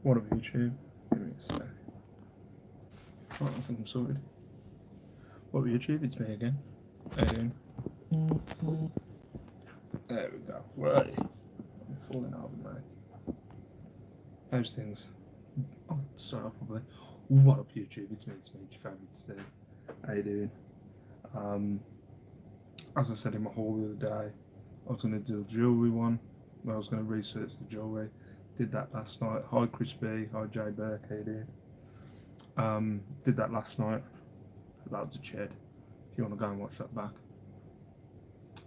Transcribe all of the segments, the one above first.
What up, YouTube? Give me a sec. Right, I think I'm sorted. What up, YouTube? It's me again. How you doing? There we go. Right. I'm falling over, mate. How's things? Oh, start off probably. What up, YouTube? It's me, your favourite Steve. How you doing? As I said in my haul the other day, I was going to do a jewellery one. I was going to research the jewellery. Did that last night. Hi Chris B, hi Jay Burke, how you doing? Did that last night. Loads of ched. If you want to go and watch that back.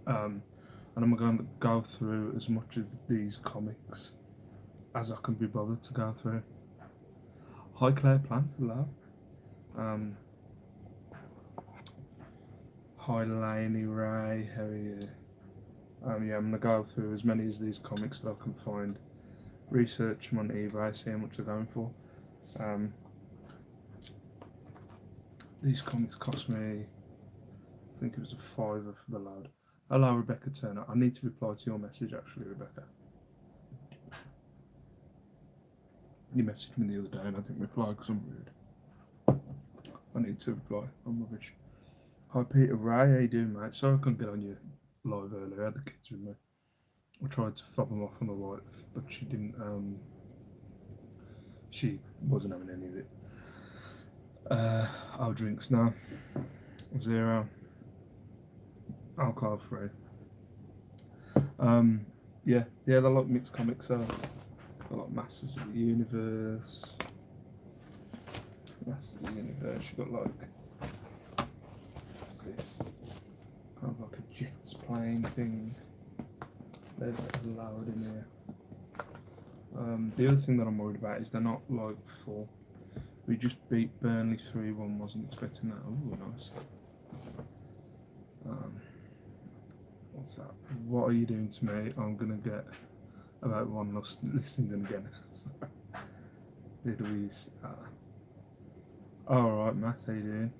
And I'm going to go through as much of these comics as I can be bothered to go through. Hi Claire Plant, hello. Hi Lainey Ray, how are you? Yeah, I'm going to go through as many of these comics that I can find. Research them on eBay, see how much they're going for. These comics cost me, I think it was a £5 for the load. Hello Rebecca Turner, I need to reply to your message actually, Rebecca. You messaged me the other day and I didn't reply because I'm rude. I need to reply, I'm rubbish. Hi Peter Ray, how you doing mate? Sorry I couldn't get on your live earlier, I had the kids with me. I tried to fob them off on the wife, but she didn't, she wasn't having any of it. Our drinks now, 0, alcohol free. Yeah, they're like mixed comics, so a lot of Masters of the Universe. Masters of the Universe, you've got like, what's this? Kind of like a jets plane thing. There's loud in here. The other thing that I'm worried about is they're not like full. We just beat Burnley 3-1, wasn't expecting that. Oh, nice. What's that? What are you doing to me? I'm gonna get about 1 listing them again. Louise. Alright, Matt, how you doing?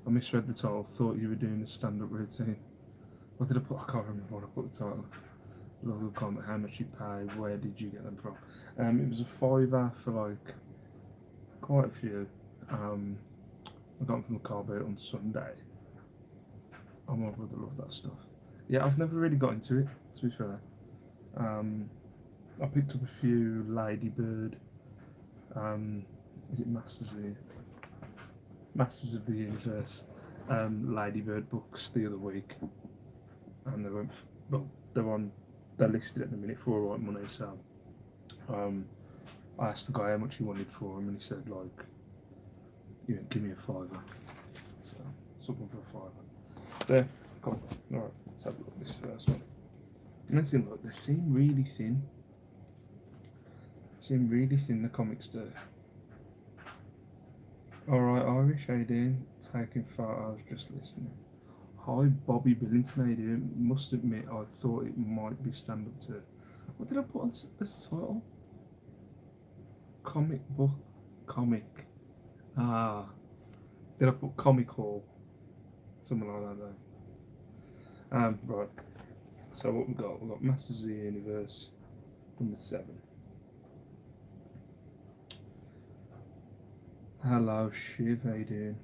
I misread the title, thought you were doing a stand-up routine. What did I put? I can't remember what I put the title. Local comment, how much you pay, where did you get them from? It was a £5 for like quite a few. I got them from the car boot on Sunday. Oh my brother loved that stuff. Yeah, I've never really got into it, to be fair. I picked up a few Ladybird, is it Masters of the Universe, Ladybird books the other week, and they went, well, they're listed at the minute for alright money, so I asked the guy how much he wanted for them, and he said like, you know, give me a £5. So something for a £5. There, cool. Alright, let's have a look at this first one. Nothing like, they seem really thin. The comics do. Alright, Irish, how you doing? Taking photos, just listening. Hi, Bobby Billington, how you doing? Must admit, I thought it might be stand up too. What did I put as title? Comic book, comic. Did I put comic hall? Something like that though. Right. So what we got? We've got Masters of the Universe, number 7. Hello, Shiv, how you doing?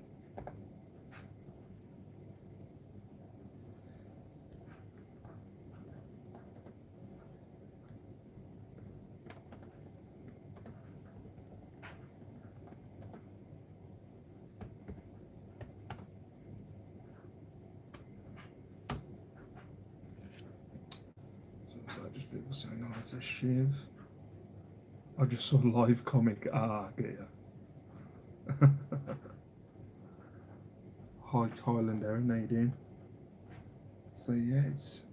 So just people saying, oh, it's a Shiv. I just saw live comic. Get ya. Hi, Thailand, Aaron, how you doing? So yeah, it's.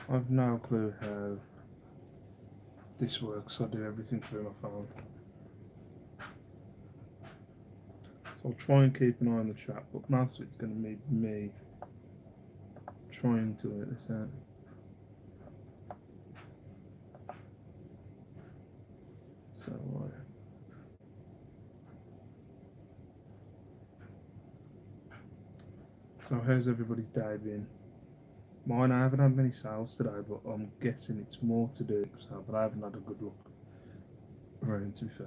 I've no clue how this works. I do everything through my phone. So I'll try and keep an eye on the chat, but mostly it's going to be me trying to work this out. So So how's everybody's day been? Mine, I haven't had many sales today, but I'm guessing it's more to do. So, but I haven't had a good look around, to be fair.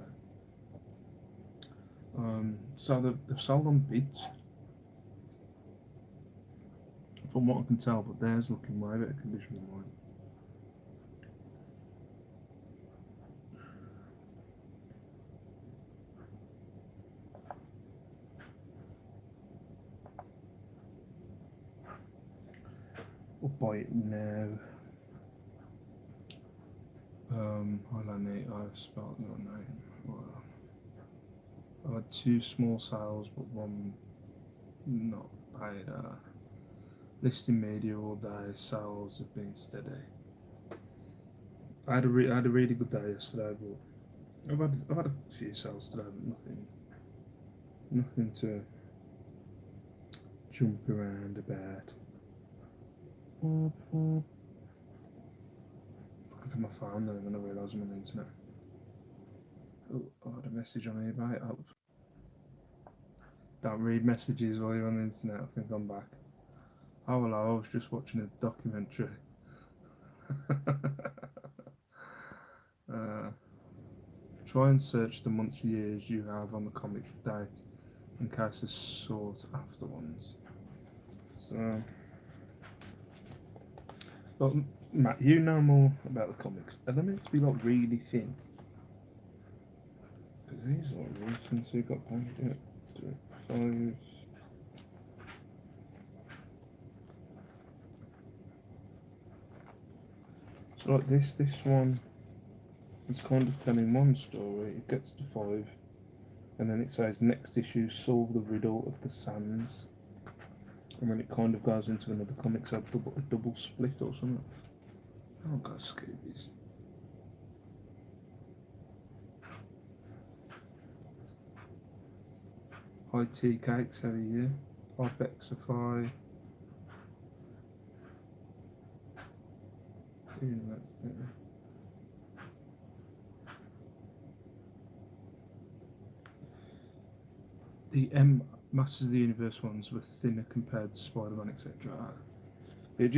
So they've sold on bids, from what I can tell, but theirs looking way better condition than mine. I'll buy it now. I've spelled your name. Well, I had two small sales, but one not paid. Listing media all day. Sales have been steady. I had a really good day yesterday, but I've had a few sales today, but nothing to jump around about. Looking for my phone then, and then I realised I'm on the internet. Oh, I had a message on eBay. Oh, don't read messages while you're on the internet. I think I'm back. Oh hello, I was just watching a documentary. Try and search the months and years you have on the comic date in case there's sought after ones. So, but Matt, you know more about the comics. Are they meant to be like really thin? Because these are recent, so you've got paint, 5. So like this one is kind of telling one story. It gets to 5, and then it says next issue, solve the riddle of the sands, and then it kind of goes into another comic, so a double split or something. Oh god, Scoobies. High tea cakes, how are you? Hypexify. The Masters of the Universe ones were thinner compared to Spider-Man, etc. It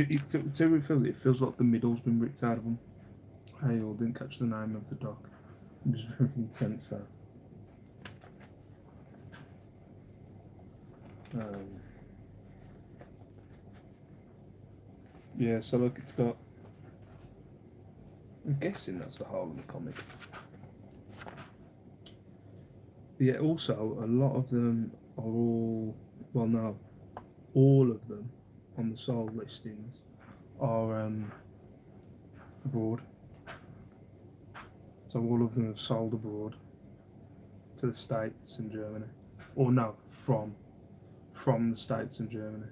feels like the middle's been ripped out of them. Hey, all didn't catch the name of the doc. It was very intense though. Yeah, so look, it's got. I'm guessing that's the whole of the comic. But yeah, also a lot of them are all. Well, no, all of them on the sold listings are abroad. So all of them have sold abroad to the States and Germany, or no, from the States and Germany.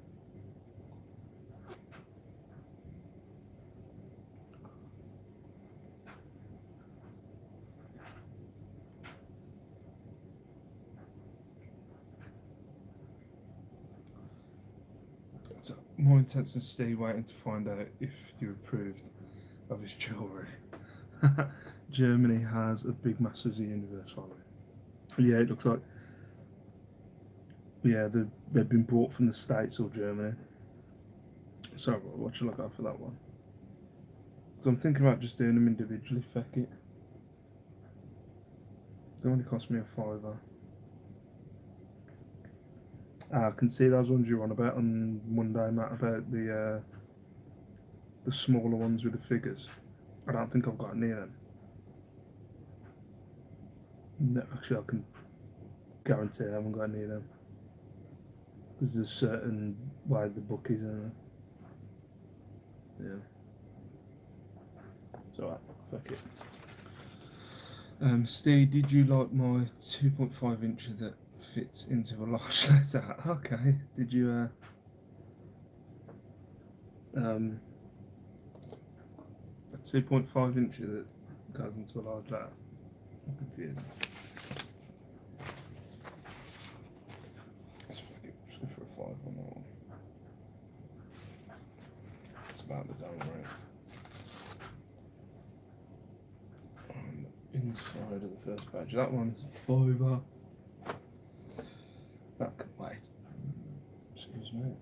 So more intense than Steve waiting to find out if you approved of his jewellery. Germany has a big Masters of the Universe following. Yeah, it looks like. Yeah, they've been brought from the States or Germany. So what should I go for that one? Because I'm thinking about just doing them individually. Feck it. They only cost me a £5. I can see those ones you're on about on Monday, Matt, about the smaller ones with the figures. I don't think I've got any of them. No, actually, I can guarantee I haven't got any of them. Because there's certain way the book is in it. Yeah. So, fuck it. Steve, did you like my 2.5 inch that fits into a large letter? Okay. Did you, a 2.5 inch that goes into a large letter? I'm confused. Let's go for a 5 on that one. It's about the down rate. On the inside of the first page, that one's a £5. That could wait. Excuse me.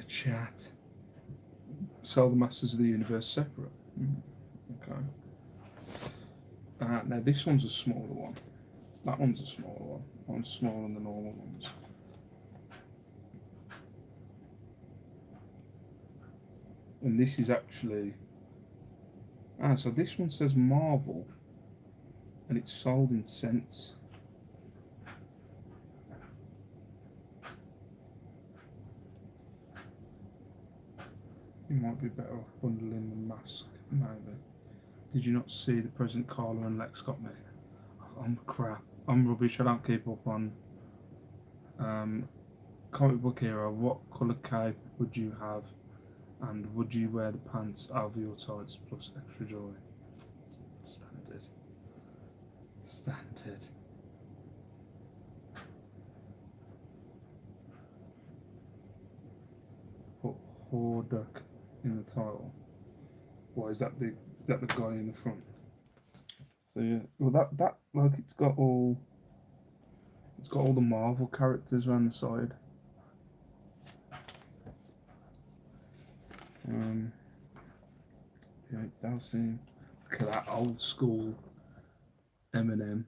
chat. Sell the Masters of the Universe separate. Okay. Now this one's a smaller one. That one's a smaller one. One's smaller than the normal ones. And this is actually... so this one says Marvel. And it's sold in cents. You might be better off bundling the mask, maybe. Did you not see the present Carla and Lex got me? Oh, I'm crap. I'm rubbish. I don't keep up on comic book hero. What colour cape would you have? And would you wear the pants over your tights plus extra joy? Standard. Standard. Put Hordak in the title. Why is that the guy in the front? So yeah, well that like it's got all the Marvel characters around the side. Yeah, dousing. Look at that old school M&M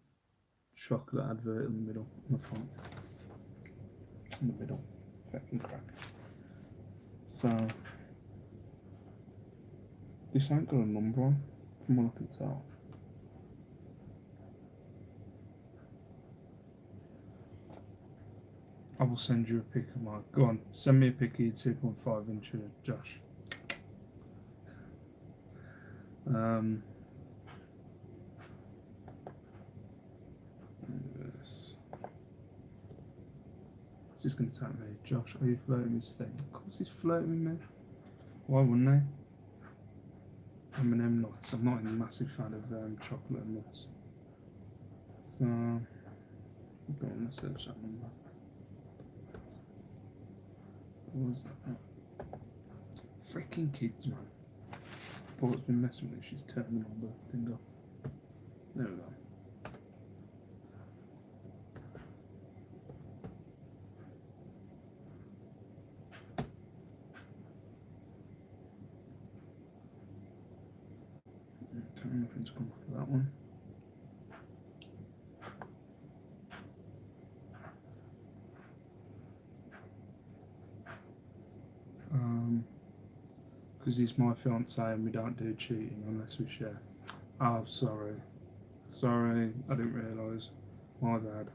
chocolate advert in the middle, in the front, in the middle, fucking crack. So this ain't got a number on, from what I can tell. I will send you a pic of my. Go on, send me a pic of your 2.5 inch, Josh. Yes. It's just going to tap me. Josh, are you flirting with Steve? Of course he's flirting with me. Why wouldn't they? M&M nuts. I'm not a massive fan of chocolate and nuts. So, I've got on the search that number. What was that? Freaking kids, man. Thought it's been messing with me. She's turned the number thing off. There we go. Okay, nothing's come off of that one. Because he's my fiance and we don't do cheating unless we share. Oh, sorry. Sorry, I didn't realise. My bad.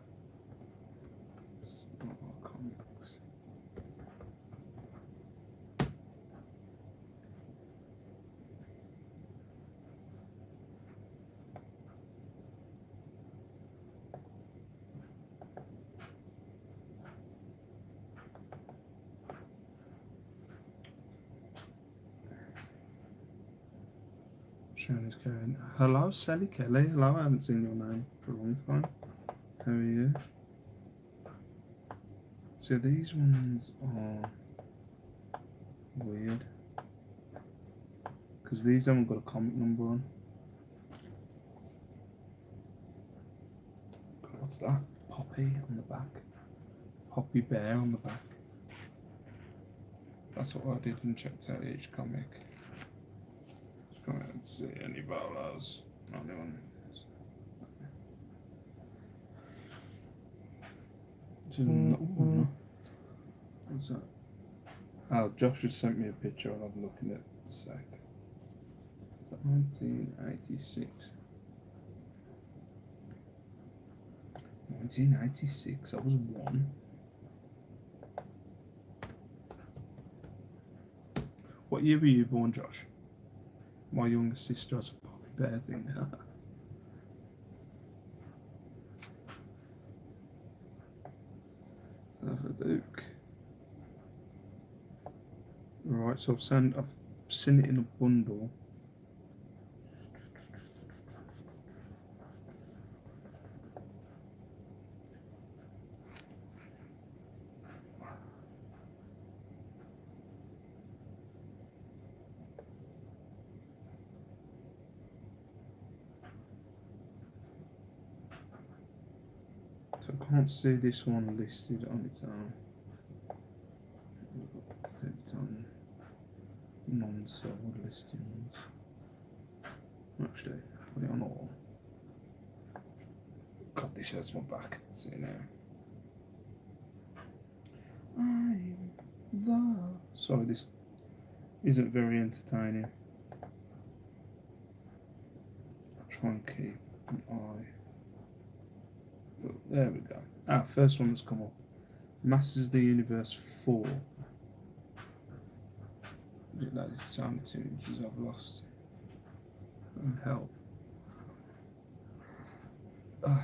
It's not our comics. Shannon's going, hello, Sally Kelly. Hello, I haven't seen your name for a long time. How are you? So these ones are weird. Because these haven't got a comic number on. What's that? Poppy on the back. Poppy Bear on the back. That's what I did and checked out each comic. Just come out and see any bolos. Anyone. What's that? Oh, Josh just sent me a picture. I'll have a look at it in a sec. Is that 1986? 1986, I was 1. What year were you born, Josh? My younger sister has a Poppy Bear thing now. Let's have a look. Right, so I've seen it in a bundle. So I can't see this one listed on its own. So it's on non-sold listings. Actually, put it on all. God, this hurts my back. See now. I'm the. Sorry, this isn't very entertaining. I'll try and keep an eye. Oh, there we go. First one that's come up. Masters of the Universe 4. That is the sound two images I've lost. And help.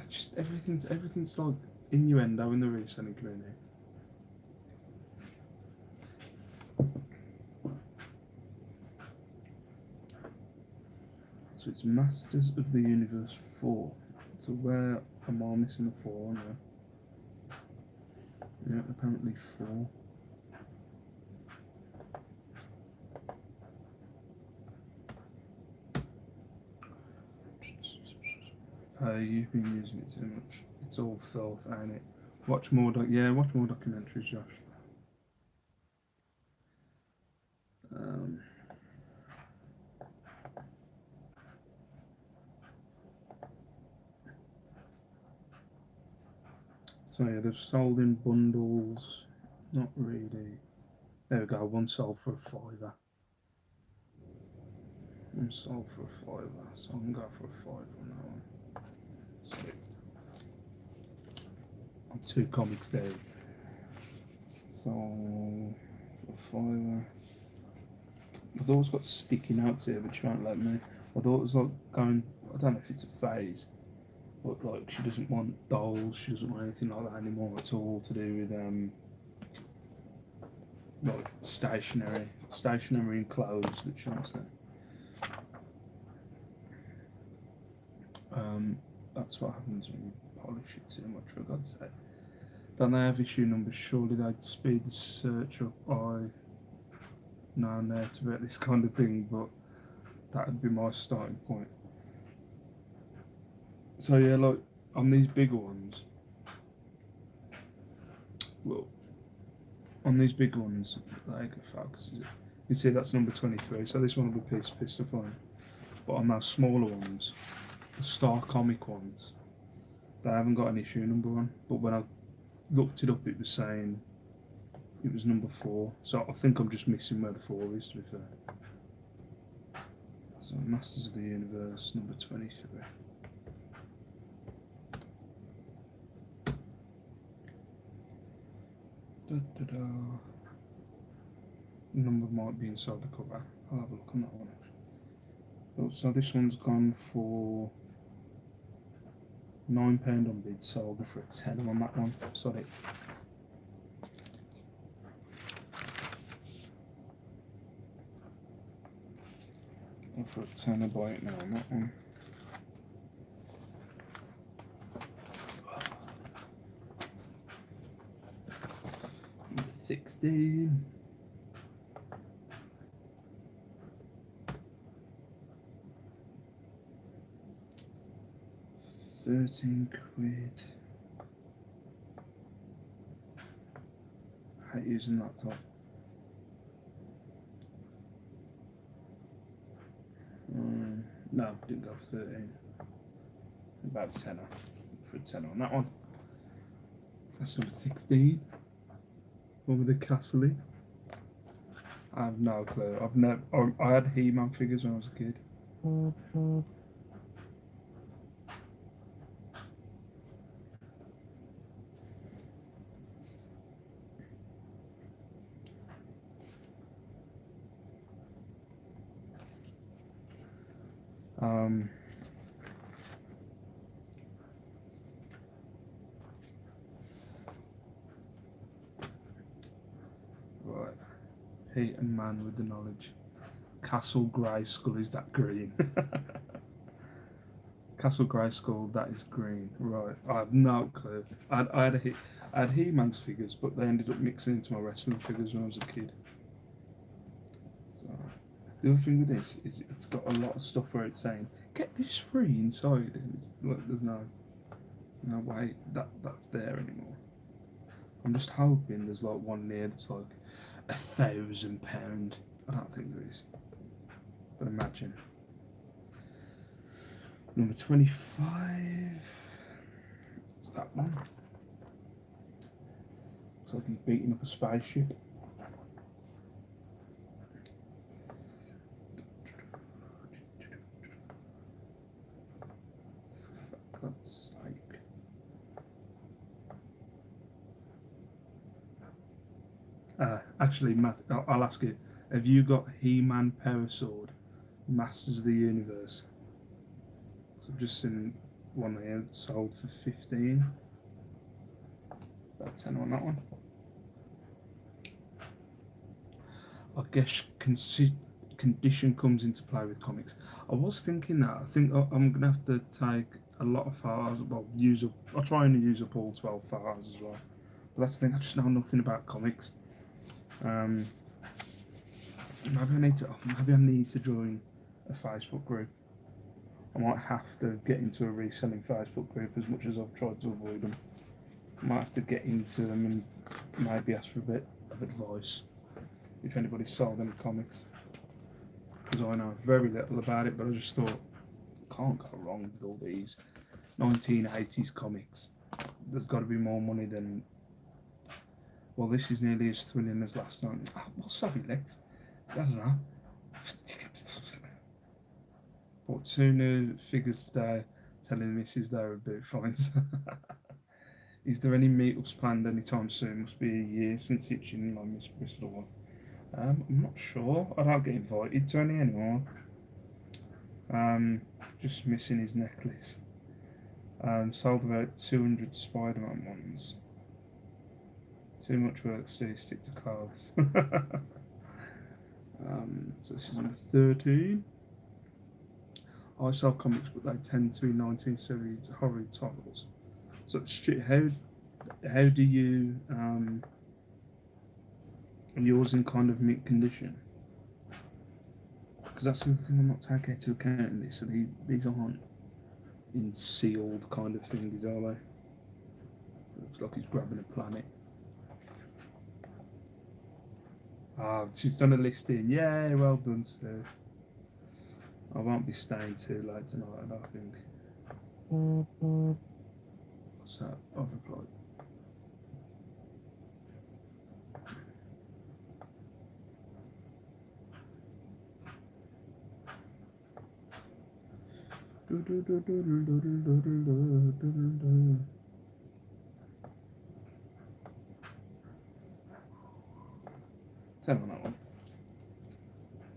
Just everything's like innuendo in the reselling community. So it's Masters of the Universe 4. So where am I missing a 4 on there? Yeah, apparently 4. You've been using it too much. It's all filth, ain't it? Watch more documentaries, Josh. So yeah, they've sold in bundles. Not really. There we go. One sold for a £5. One sold for a £5. So I'm gonna go for a £5 on that one. Sorry. On 2 comics there. So for a £5. My daughter's got sticky notes here, but she won't let me. My daughter's like going. I don't know if it's a phase, but like she doesn't want dolls. She doesn't want anything like that anymore. It's all to do with like stationery and clothes that she wants now. That's what happens when you polish it too much, for God's sake. Don't they have issue numbers? Surely they'd speed the search up. No, I'm there to bet this kind of thing, but that would be my starting point. So yeah, like on these bigger ones, well, on these big ones, like you see that's number 23. So this one will be pistol fine. But on those smaller ones, the Star Comic ones, they haven't got an issue number on. But when I looked it up, it was saying it was number 4. So I think I'm just missing where the 4 is, to be fair. So Masters of the Universe, number 23. Number might be inside the cover. I'll have a look on that one. Oh, so this one's gone for £9 on bid, so I'll go for a £10 on that one. Sorry. Go for a £10 buy it now on that one. Number 16. £13. I hate using laptop. No, didn't go for 13. About a £10 for a £10 on that one. That's number 16. One with the castle in. I have no clue. I had He-Man figures when I was a kid. Right. Hate a man with the knowledge. Castle Grayskull, is that green? Castle Grayskull, that is green. Right. I have no clue. I had He-Man's figures, but they ended up mixing into my wrestling figures when I was a kid. So the other thing with this is it's got a lot of stuff where it's saying get this free inside, and it's like there's no way that's there anymore. I'm just hoping there's like one near that's like £1,000. I don't think there is, but imagine. Number 25. It's that one. Looks like he's beating up a spaceship. For God's sake. Actually, Matt, I'll ask you. Have you got He-Man Power Sword, Masters of the Universe? So I've just seen one here sold for 15. About 10 on that one. I guess condition comes into play with comics. I was thinking that. I think I'm gonna have to take a lot of photos. Well, I'll try and use up all 12 photos as well. But that's the thing. I just know nothing about comics. Maybe I need to join a Facebook group. I might have to get into a reselling Facebook group, as much as I've tried to avoid them. I might have to get into them and maybe ask for a bit of advice if anybody's sold any comics, because I know very little about it. But I just thought, can't go wrong with all these 1980s comics. There's got to be more money than. Well, this is nearly as thrilling as last night. What's Savvy Legs? I don't know. Bought 2 new figures today, telling the missus they're a bit fine. Is there any meetups planned anytime soon? Must be a year since itching like Miss Bristol one. I'm not sure. I don't get invited to any anymore. Just missing his necklace. Sold about 200 Spider-Man ones. Too much work, Steve. Stick to clothes. So this is number 13. I sell comics, but they tend to be 1970s horror titles. So, how do you are yours in kind of mint condition? Because that's the thing I'm not taking into account in this. So these aren't in sealed kind of things, are they? It looks like he's grabbing a planet. She's done a listing. Yeah, well done, Sue. I won't be staying too late tonight, I don't think. What's that? I've replied. Tell me on that one.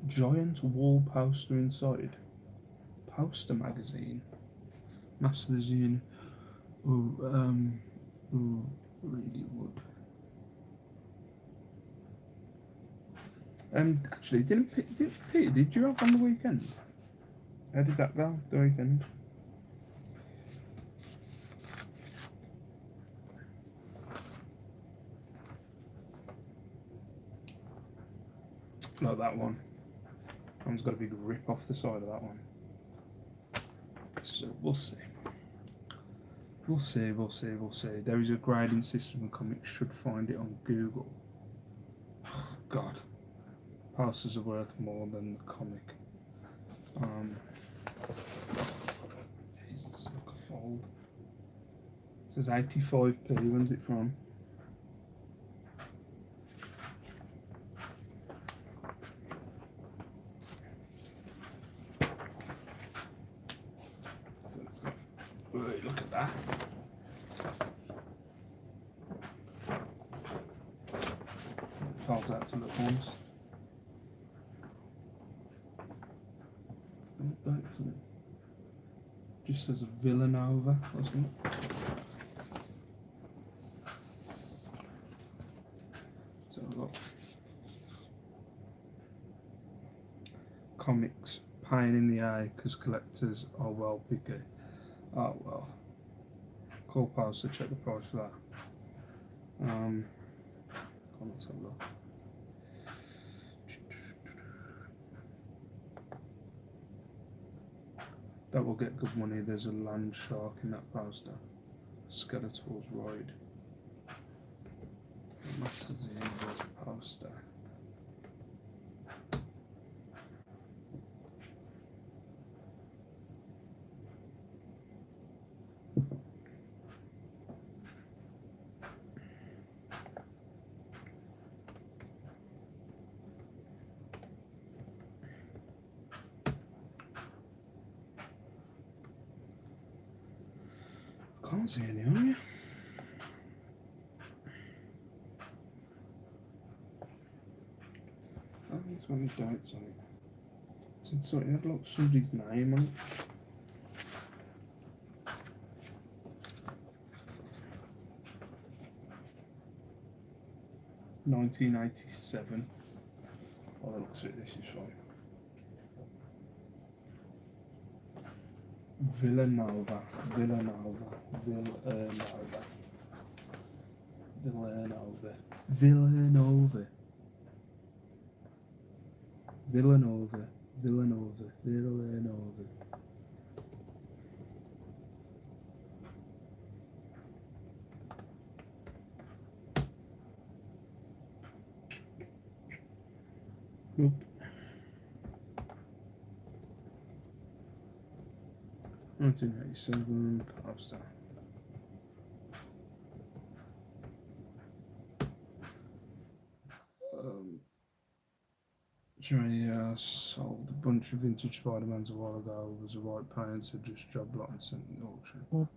Giant wall poster inside. Poster magazine. Masters in. Really would. Actually, Peter, did you have on the weekend? How did that go? The weekend? Like that one. That one's got a big rip off the side of that one. So we'll see. We'll see. There is a grading system in comics. Should find it on Google. God. Posters are worth more than the comic. Jesus, look a fold. It says 85p. When's it from? So it's got. Wait, look at that. It folds out to the corners. Just says a Villanova or something. So I've got comics, pain in the eye because collectors are well picky. Oh well. Call pals to check the price for that. Let's have a look. That will get good money. There's a land shark in that poster. Skeletor's Ride. Masters of the Universe poster. Can't see any on you. Oh, there's one with dates on it. So it had like somebody's name on it. (1987). By the looks of it, this is fine. Villanova. Nope. 1987, Poster. Jimmy sold a bunch of vintage Spider-Mans a while ago. It was a right pain, so just job lot and sent it to auction.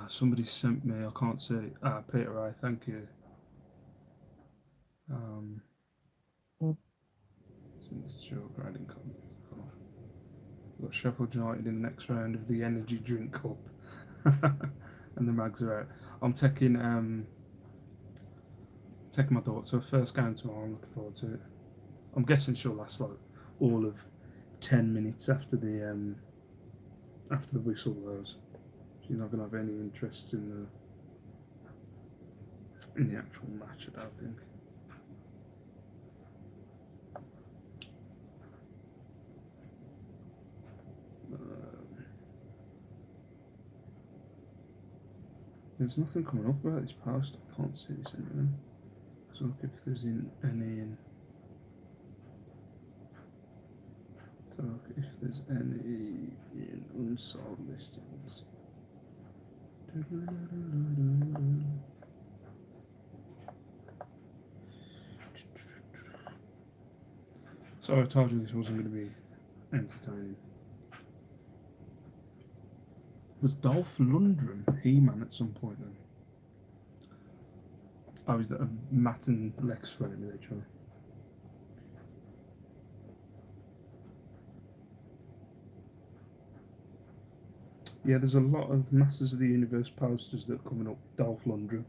Somebody sent me, I can't see. Peter Ray, thank you. Since it's your grading comment. We've got Sheffield United in the next round of the Energy Drink Cup. And the mags are out. I'm taking my daughter to her first game tomorrow. I'm looking forward to it. I'm guessing she'll last like all of 10 minutes after the whistle blows. She's not gonna have any interest in the actual match, I don't think. There's nothing coming up about this post. I can't see this anywhere. So look if there's any in. So look if there's any in unsold listings. So I told you this wasn't going to be entertaining. Was Dolph Lundgren He-Man at some point then? Oh, is that a Matt and Lex fight with each other? Yeah, there's a lot of Masters of the Universe posters that are coming up with Dolph Lundgren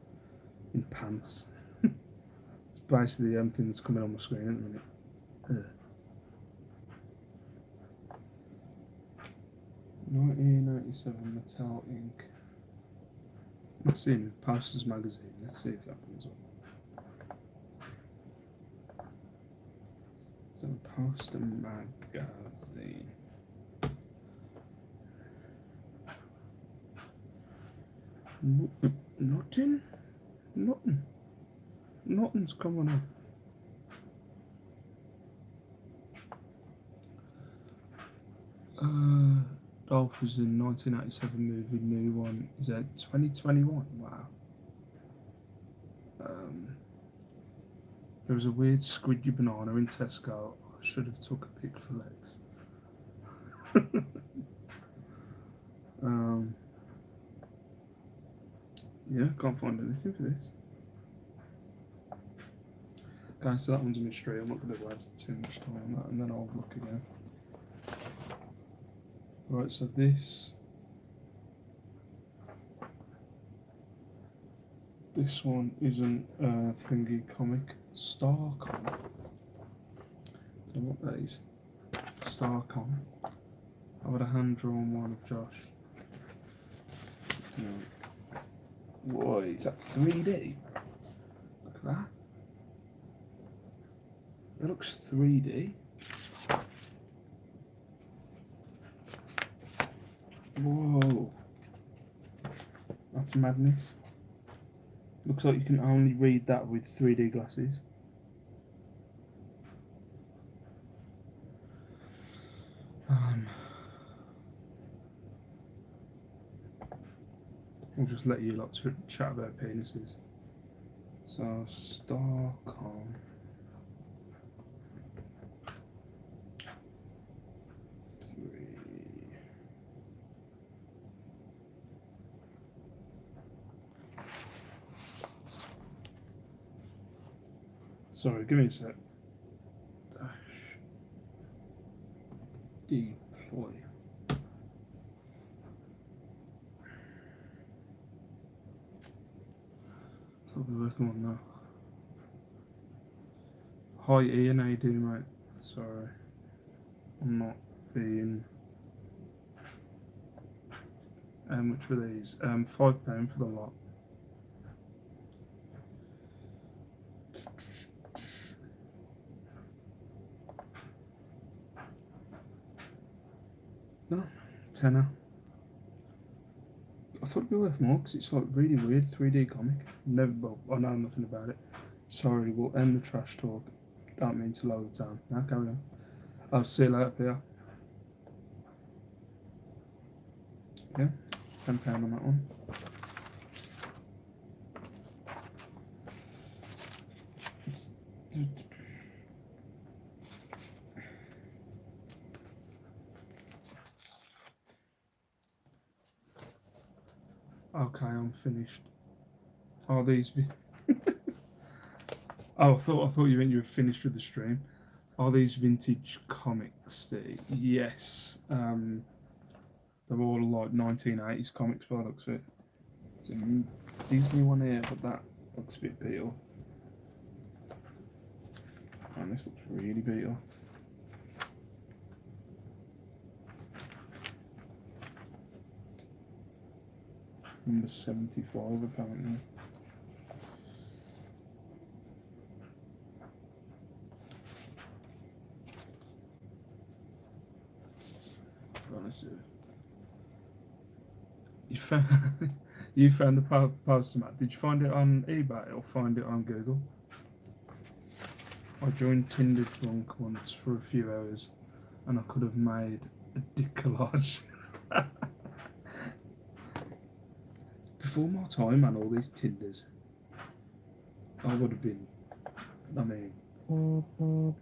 in pants. It's basically the only thing that's coming on my screen at the minute. 1997 Mattel Inc. That's in Posters magazine. Let's see if that comes up. So Poster magazine. Nothing's coming up. Dolph was in 1987 movie. New one is that 2021. Wow. There was a weird squidgy banana in Tesco. I should have took a pic for Lex. Yeah, can't find anything for this. Guys, so that one's a mystery. I'm not going to waste too much time on that, and then I'll look again. Right, so this one isn't thingy comic. Starcom. Don't know what that is. Starcom. I would a hand drawn one of Josh. No. Whoa, is that 3D? Look at that. That looks 3D. Whoa. That's madness. Looks like you can only read that with 3D glasses. We'll just let you lot chat about penises. So, Starcom. Sorry, give me a sec. Dash. Deploy. That'll be worth more now. Hi Ian, how you doing, mate? Sorry, I'm not being. Which were these? £5 for the lot. No, tenner. I thought it'd be worth more because it's like really weird 3D comic. Never, well, I know nothing about it. Sorry, we'll end the trash talk. Don't mean to lower the tone. Now carry on. I'll see you later, Peter. Yeah, £10 on that one. It's okay, I'm finished. Are these? Oh, I thought you meant you were finished with the stream. Are these vintage comics, Steve? Yes. They're all like 1980s comics by the looks of it. There's a Disney one here, but that looks a bit beat up. And this looks really beat up. Number 75 apparently. Honestly. You found the poster, Matt. Did you find it on eBay or find it on Google? I joined Tinder drunk once for a few hours and I could have made a dick collage. Before my time, man, all these Tinders, I would have been, I mean, oh,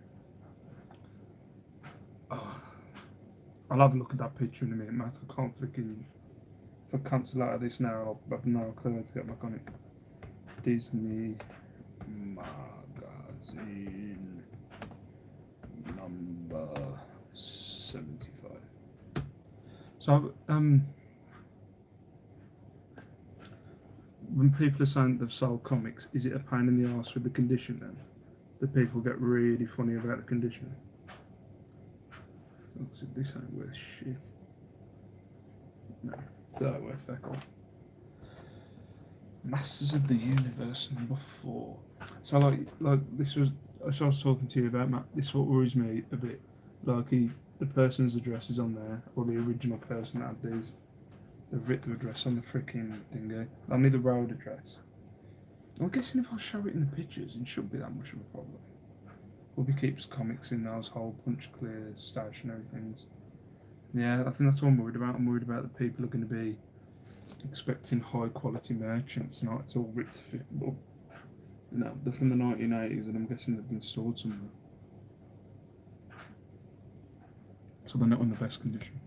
I'll have a look at that picture in a minute, Matt. I can't freaking, if I cancel out of this now, I'll have no clue how to get back on it. Disney magazine number 75. So, when people are saying they've sold comics, is it a pain in the arse with the condition then? The people get really funny about the condition. So this ain't worth shit. No, that ain't worth feck all. Masters of the Universe number 4. So like this was, as I was talking to you about, Matt, this is what worries me a bit. Like the person's address is on there, or the original person that had these. They've written the address on the freaking thingy. Only the road address. I'm guessing if I show it in the pictures, it shouldn't be that much of a problem. Hubby keeps comics in those whole punch clear stationary things. Yeah, I think that's what I'm worried about. I'm worried about that people are going to be expecting high quality merchants, not it's all ripped to fit. But, they're from the 1980s and I'm guessing they've been stored somewhere. So they're not in the best condition.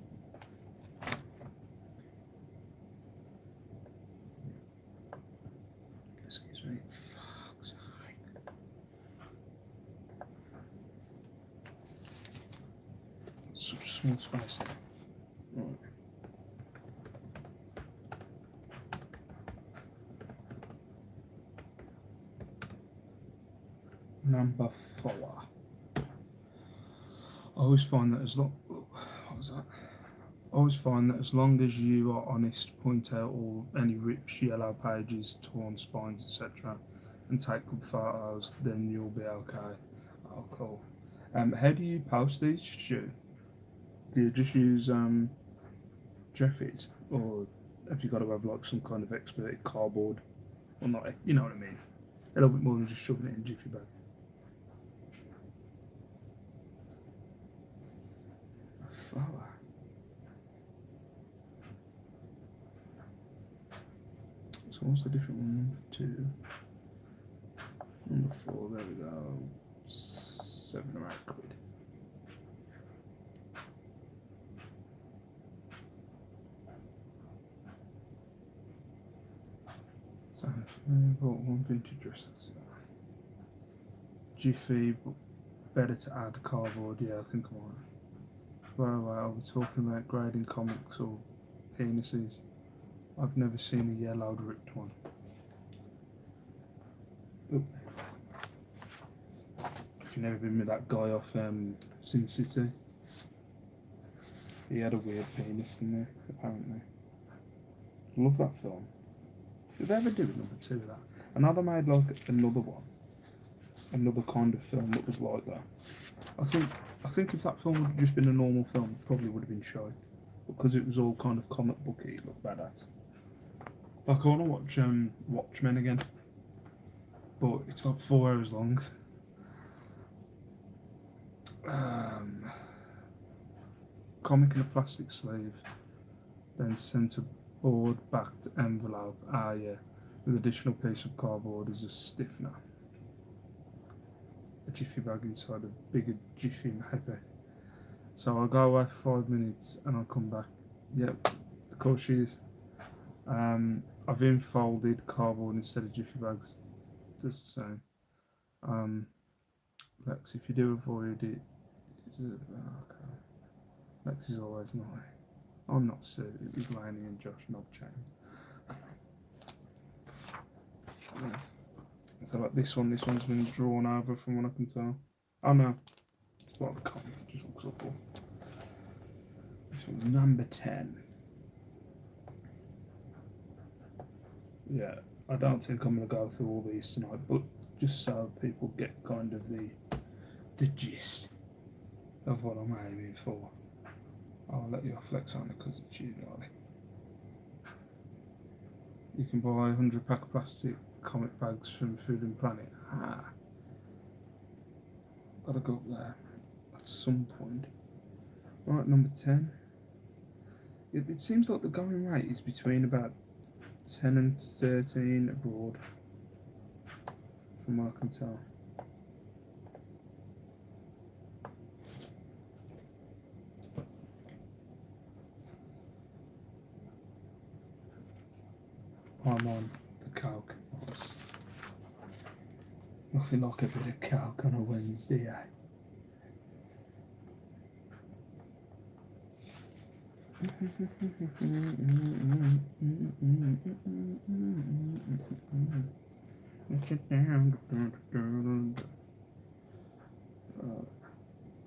Excuse me. Fuck's sake. Such a small space there. Right. Number 4. I always find that as long, what was that? I always find that as long as you are honest, point out all any rips, yellow pages, torn spines, etc., and take good photos, then you'll be okay. Oh, cool. How do you post these, Stu? Do you just use Jeffy's, or have you got to have like some kind of expert cardboard, or not? You know what I mean? A little bit more than just shoving it in a Jiffy bag. Flower. So what's the different one? 2. Number 4, there we go. 7 or 8 quid. So I bought one vintage dress. Jiffy, but better to add cardboard. Yeah, I think I might. Well, are we talking about grading comics or penises? I've never seen a yellowed ripped one. Oop. You've never been with that guy off Sin City? He had a weird penis in there, apparently. Love that film. Did they ever do number 2 of that? And now they made like another one, another kind of film that was like that. I think if that film would have just been a normal film, it probably would have been shy. Because it was all kind of comic booky, it looked badass. Like I want to watch Watchmen again, but it's like 4 hours long. Comic in a plastic sleeve, then sent a board backed envelope. Ah yeah, with additional piece of cardboard as a stiffener. A jiffy bag inside a bigger jiffy maybe. So I'll go away for 5 minutes and I'll come back. Yep, of course she is. I've enfolded cardboard instead of jiffy bags. Does the same. Lex, if you do avoid it, okay. Lex is always naughty. I'm not Sue, it was Laney and Josh Nobchain. Yeah. So like this one's been drawn over from what I can tell. Oh no, it's part of the comic, it just looks awful. This one's number 10. Yeah, I don't think I'm going to go through all these tonight, but just so people get kind of the gist of what I'm aiming for. I'll let you flex on it because it's you, darling. You can buy 100 pack of plastic comic bags from Food and Planet. Gotta go up there at some point. Right, number 10. It seems like the going rate is between about 10 and 13 abroad, from what I can tell. I'm on the coke. Nothing like a bit of coke on a Wednesday, eh?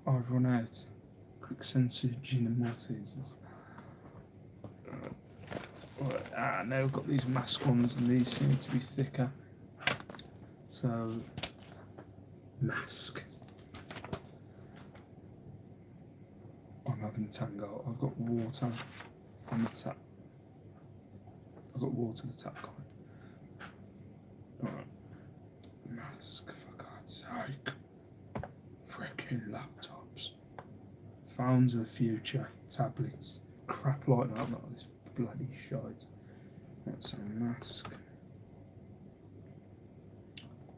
I've run out. Quick sense of gin and Maltesers. Now I've got these mask ones and these seem to be thicker. So, mask. I'm having tango. I've got water on the tap. I've got water the tap going. Alright. Mask, for God's sake. Freaking laptops. Phones of the future. Tablets. Crap like that. Not this bloody shite. That's a mask.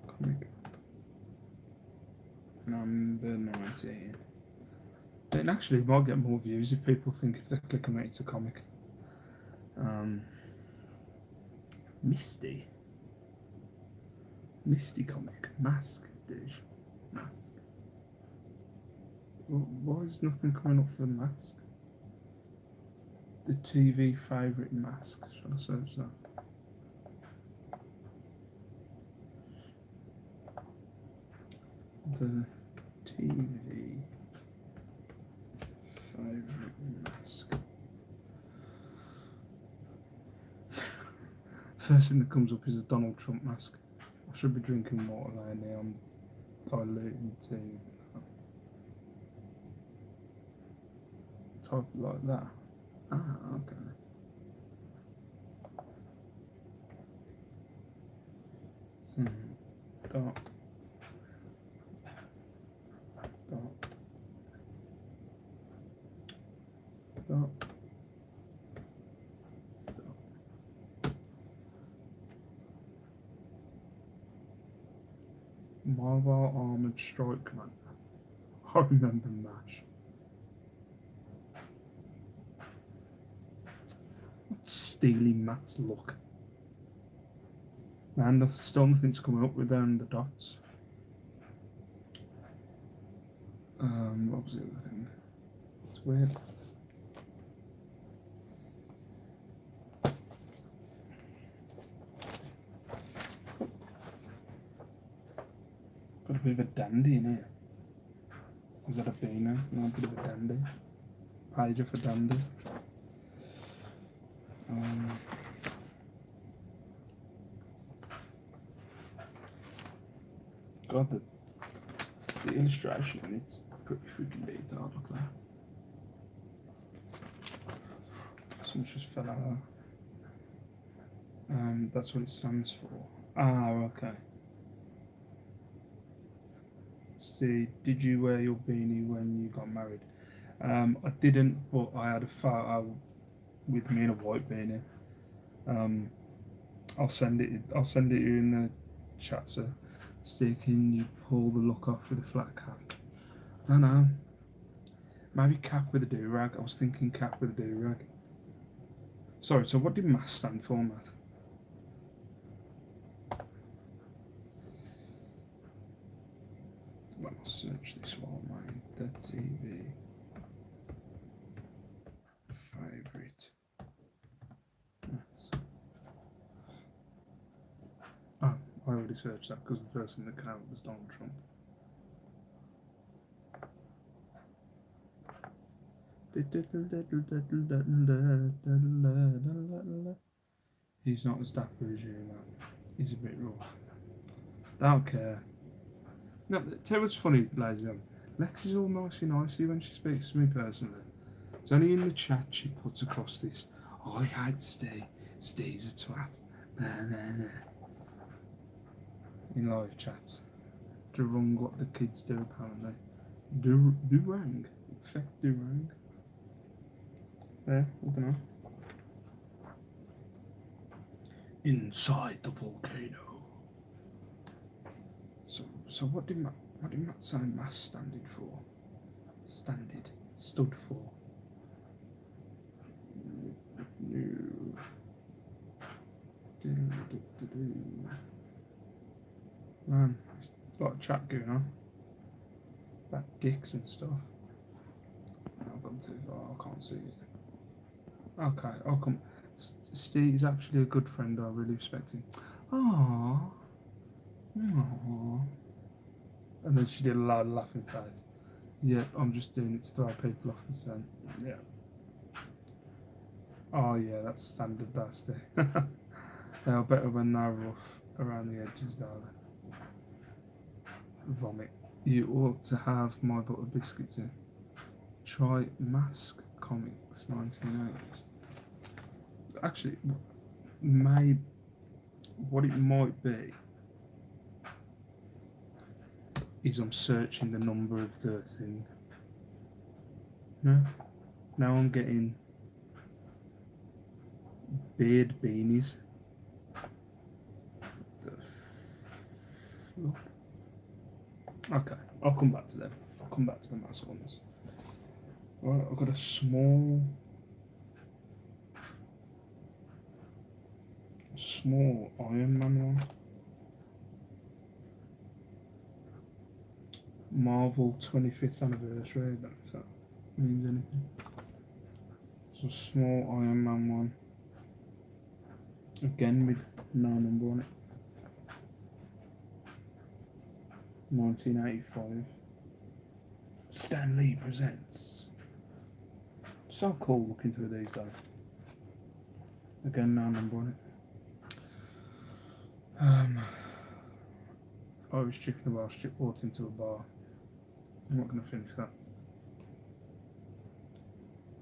Comic. Number 19. It actually might get more views if people think if they click on it it's a comic. Misty comic. Mask dish. Mask. Why is nothing coming up for the mask? The TV favourite mask. Shall I search that? The TV favourite mask. First thing that comes up is a Donald Trump mask. I should be drinking water lately. I'm diluting tea. Type like that. Okay. Dot. Marvel Armored Strike Command. I remember MASH. Steely Matt's look. And still nothing's coming up with the dots. What was the other thing? It's weird. Got a bit of a dandy in here. Was that a beano? No, a bit of a dandy. Pager for dandy. God, the illustration in it's pretty freaking detailed. Look at that. Something just fell out. That's what it stands for. Ah, okay. See, did you wear your beanie when you got married? I didn't, but I had a photo with me in a white beanie. I'll send it. I'll send it you in the chat. So, can you pull the look off with a flat cap? I don't know. Maybe cap with a do rag. I was thinking cap with a do rag. Sorry. So, what did MAS stand for, Matt? Let's search this while my TV favorite. Oh, I already searched that because the first thing that came up was Donald Trump. He's not as dapper as you, man. He's a bit rough. Don't care. No, tell you what's funny, ladies and gentlemen. Lex is all nicey when she speaks to me personally. It's only in the chat she puts across this. I hate Steve. Steve's a twat. Nah. In live chats. To rung what the kids do apparently. Do-rang. Effect do-rang. There, I don't know. Inside the volcano. So what did Matt say MAS stood for? Man, there's a lot of chat going on about dicks and stuff. I've gone too far, I can't see it. Okay, I'll come. Steve's actually a good friend, I really respect him. Aww. And then she did a loud laughing face. Yeah, I'm just doing it to throw people off the scent. Yeah. Oh yeah, that's standard, that's it. They are better when they're rough around the edges, darling. Vomit. You ought to have my butter biscuits in. Try Mask Comics 1980s. Actually, what it might be is I'm searching the number of the thing. No? Now I'm getting beard beanies. Okay, I'll come back to them. I'll come back to the MAS ones. Right, I've got a small Iron Man one. Marvel 25th anniversary. I don't know if that means anything. It's a small Iron Man one. Again with no number on it. 1985. Stan Lee presents. So cool looking through these days. Again, no number on it. Irish chicken whilst walked into a bar. I'm not going to finish that.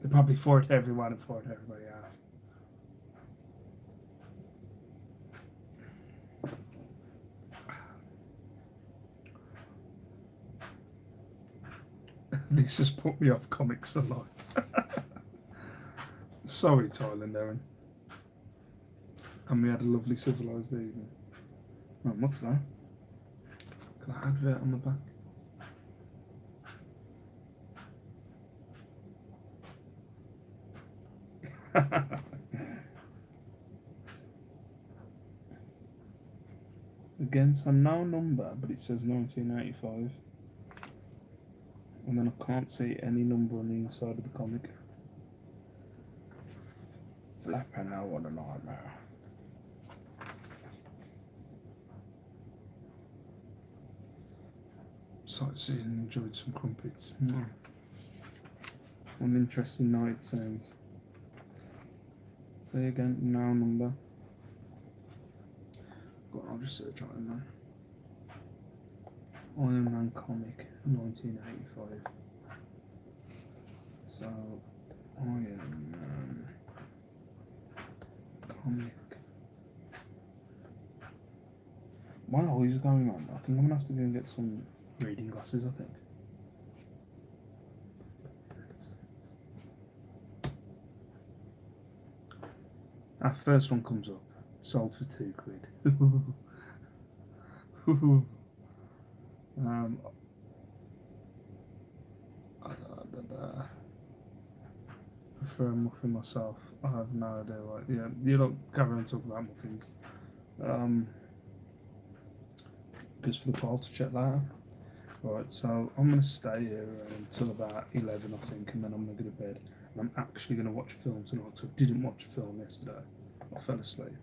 They probably fought everyone and fought everybody out. This has put me off comics for life. Sorry, Thailand, Aaron. And we had a lovely civilised evening. Oh, what's that? Can I advert on the back? Again, so no number, but it says 1985. And then I can't see any number on the inside of the comic. Flapping out, what a nightmare. Sightseeing and enjoyed some crumpets. One interesting night it sounds. Say again, now number. Go on, I'll just search on it now. Iron Man comic, 1985. So, Iron Man comic. My eyes are going on. I think I'm gonna have to go and get some reading glasses, I think. Our first one comes up, sold for £2. Prefer a muffin myself. I have no idea what. Yeah, you don't carry on talking about muffins. Just for the poll to check that out. Right, so I'm going to stay here until about 11, I think, and then I'm going to go to bed. And I'm actually going to watch a film tonight because I didn't watch a film yesterday. I fell asleep.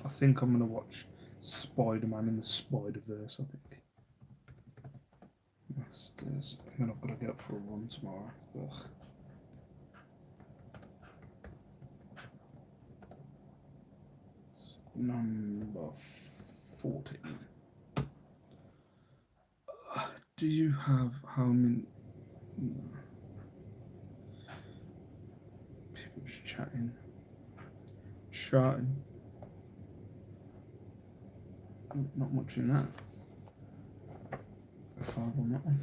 I think I'm going to watch Spider-Man in the Spider-Verse, I think. Masters. And then I've got to get up for a run tomorrow. Ugh. Number 14. Do you have how many people just chatting? Not much in that. 5 on that one.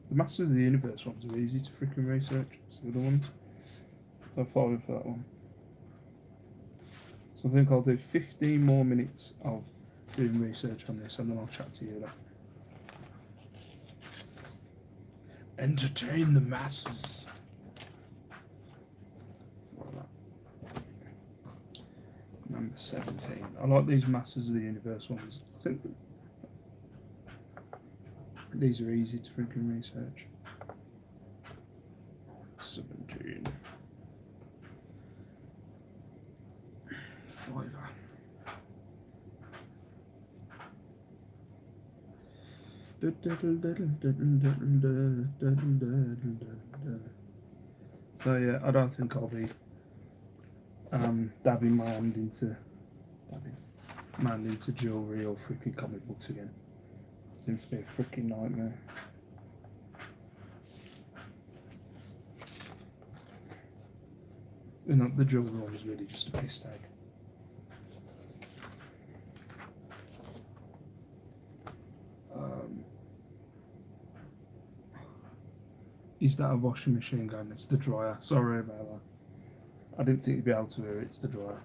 The Masters of the Universe ones are easy to freaking research. It's the other ones. So 5 for that one. So I think I'll do 15 more minutes of doing research on this and then I'll chat to you then. Entertain the masses. Number 17. I like these Masters of the Universe ones. I think these are easy to freaking research. 17. Fiver. So yeah, I don't think I'll be dabbing my hand into jewellery or freaking comic books again. Seems to be a freaking nightmare. You know, the jewellery one was really just a piss take. Is that a washing machine going? It's the dryer. Sorry about that. I didn't think you'd be able to hear it. It's the dryer.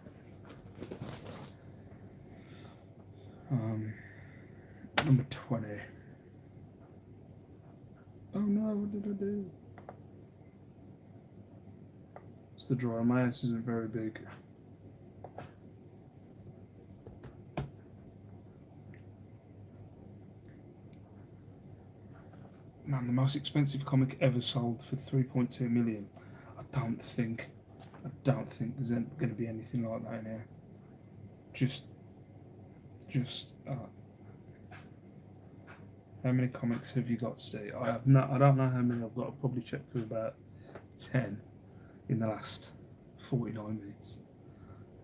Number 20. Oh no, what did I do? It's the dryer. My house isn't very big. Man, the most expensive comic ever sold for 3.2 million. I don't think there's going to be anything like that in here. How many comics have you got, Steve? I don't know how many I've got. I've probably checked through about 10 in the last 49 minutes.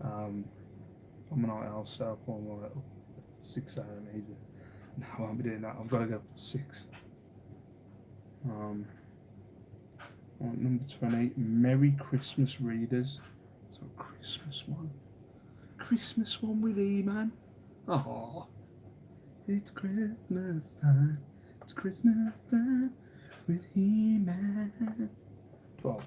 I'm a night owl, so up all night, up at 6 a.m. easy. No, I won't be doing that. I've got to go up at 6. Number 20, Merry Christmas Readers. So Christmas one with E-Man. Oh, it's Christmas time. It's Christmas time with E-Man. 12.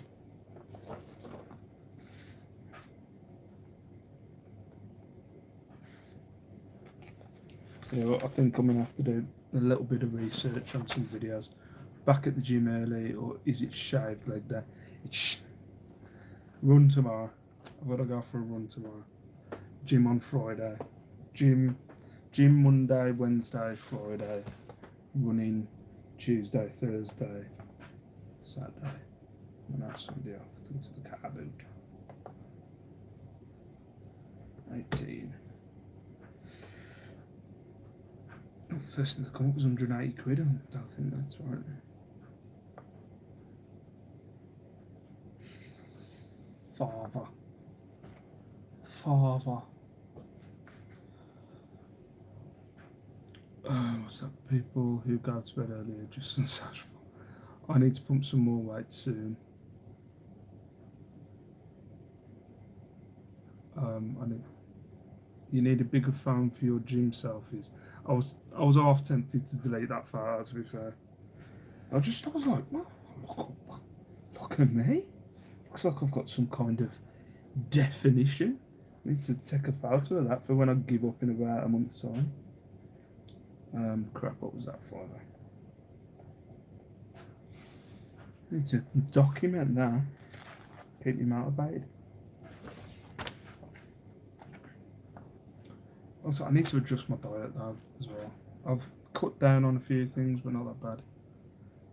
Yeah, well, I think I'm gonna have to do a little bit of research on some videos. Back at the gym early, or is it shaved leg day? It's run tomorrow. I've got to go for a run tomorrow. Gym on Friday. Gym Monday, Wednesday, Friday. Running Tuesday, Thursday. Saturday. And that's Sunday off. Thanks to the cat boot. 18. First thing that come up was 180 quid. I don't think that's right. Father. What's that? People who go to bed earlier just unsociable. I need to pump some more weight soon. You need a bigger phone for your gym selfies. I was half tempted to delete that photo, to be fair. I was like, well, look at me. Looks like I've got some kind of definition. I need to take a photo of that for when I give up in about a month's time. Crap, what was that for? I need to document that. Keep me motivated. Also, I need to adjust my diet though as well. I've cut down on a few things, but not that bad.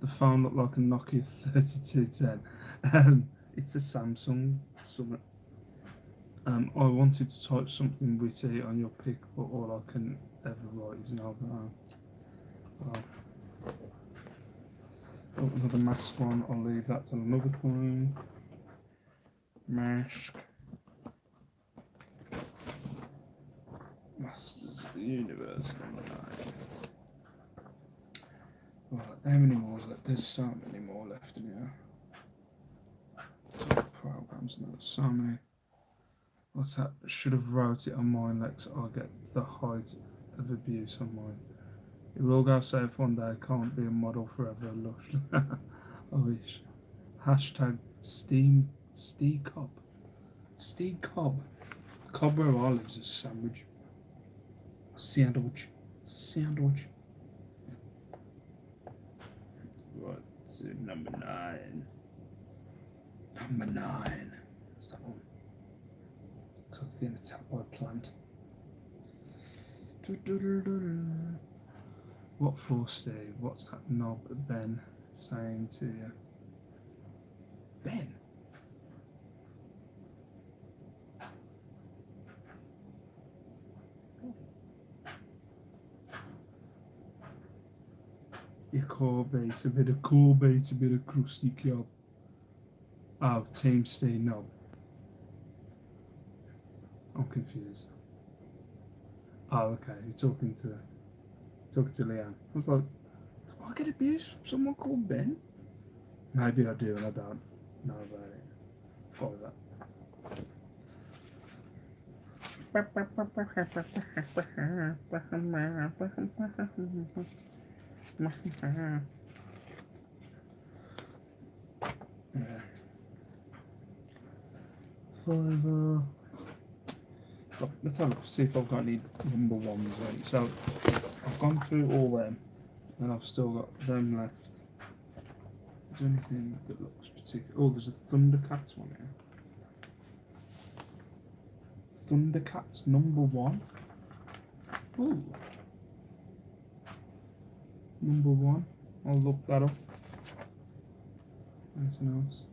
The phone looked like a Nokia 3210. It's a Samsung something. I wanted to type something witty on your pic, but all I can ever write is no. Oh, another mask one. I'll leave that till another time. Mask. Masters of the Universe number 9. Right, how many more is left? There's so many more left in here. Programs, and there's so many. What's that? Should have wrote it on mine, Lex. I'll get the height of abuse on mine. It will go safe one day. Can't be a model forever. Lush. I wish. Hashtag Steam Cobb. Steve Cobb. Cobb where I live is a sandwich. Sandwich. Right, so number 9. Number 9. What's that one? Looks like getting attacked by a plant. What for, Steve? What's that knob Ben saying to you? Ben? Your core beats a bit of crusty cob. Oh, Team Steve knob. I'm confused. Oh, okay. You're talking to Leanne. I was like, do I get abused from someone called Ben? Maybe I do and I don't know about it. Follow that. Yeah. Let's have a look, see if I've got any number 1s right. So I've gone through all them and I've still got them left. Is there anything that looks particular? Oh, there's a Thundercats one here. Thundercats number 1. Ooh. Number 1. I'll look that up. Anything else?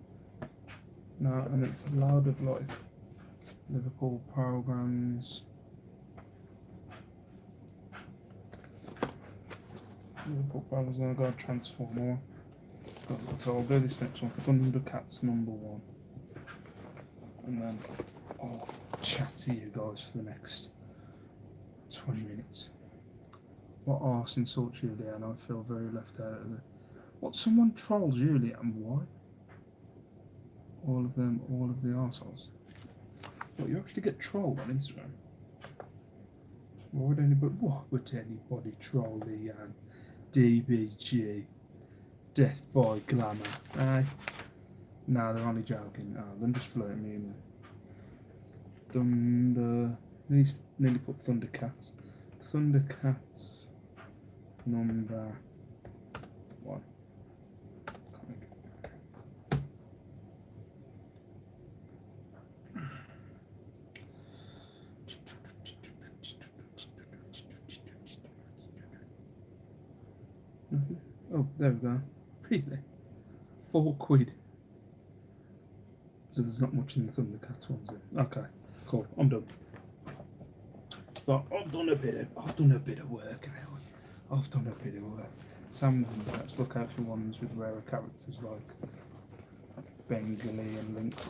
No, and it's Loud of Life. Liverpool programs. Liverpool programs. Then I've got a Transformer. So I'll do this next one. Thundercats number 1. And then I'll chat to you guys for the next 20 minutes. What arse insults you, Leanne? I feel very left out of it. What, someone trolls you, Leanne? Why? All of the arseholes. What, you actually get trolled on Instagram? Why would anybody troll Leanne? DBG. Death by Glamour. Aye. No, they're only joking. Oh, they're just flirting me in there. Nearly put Thundercats. Thundercats number 1. Oh, there we go. Really? £4. So there's not much in the Thundercats ones then. Okay, cool. I'm done. So I've done a bit of work. I've done a bit of work. Sam, let's look out for ones with rarer characters like Bengali and Lynx.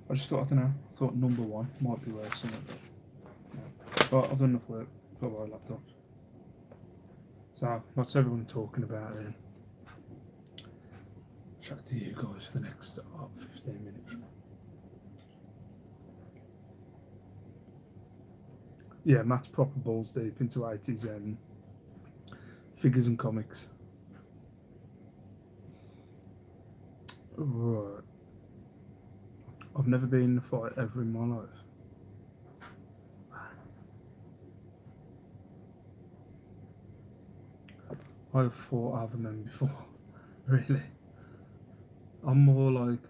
I just thought, I don't know, I thought number one might be worth something. Yeah. But I've done enough work for my laptop. So, what's everyone talking about then? Chat to you guys for the next 15 minutes. Yeah, Matt's proper balls deep into 80s figures and comics. Right. I've never been in a fight ever in my life. I've fought other men before. Really. I'm more like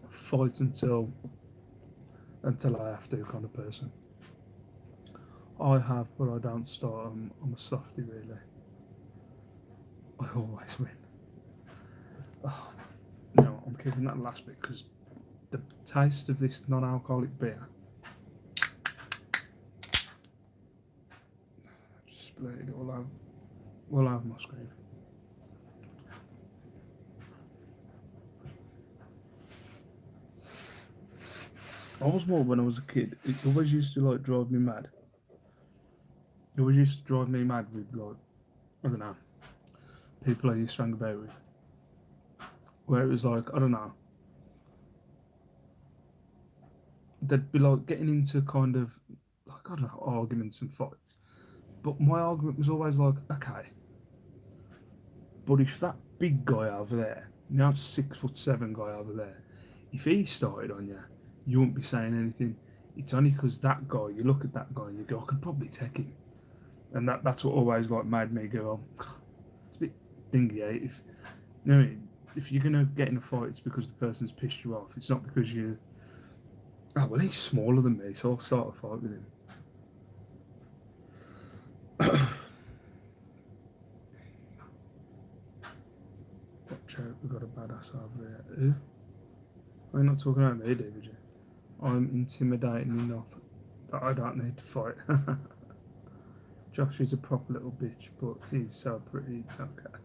fight until I have to kind of person. I have, but I don't start. I'm a softie, really. I always win. Oh, no, I'm keeping that last bit because the taste of this non-alcoholic beer. Just split it all out my screen. I was more when I was a kid. It always used to like drive me mad. It always used to drive me mad with like, I don't know, people I used to hang about with. Where it was like, I don't know, they'd be like getting into kind of like, I don't know, arguments and fights. But my argument was always like, okay, but if that big guy over there, you know, 6'7" guy over there, if he started on you, you wouldn't be saying anything. It's only because that guy, you look at that guy and you go, I could probably take him. And that's what always like made me go, oh, it's a bit dingy. If you know what I mean? If you're gonna get in a fight, it's because the person's pissed you off. It's not because you. Oh well, he's smaller than me, so I'll start a fight with him. Watch out, we've got a badass over here. Who? Are you not talking about me, David? I'm intimidating enough that I don't need to fight. Josh is a proper little bitch, but he's so pretty, it's okay.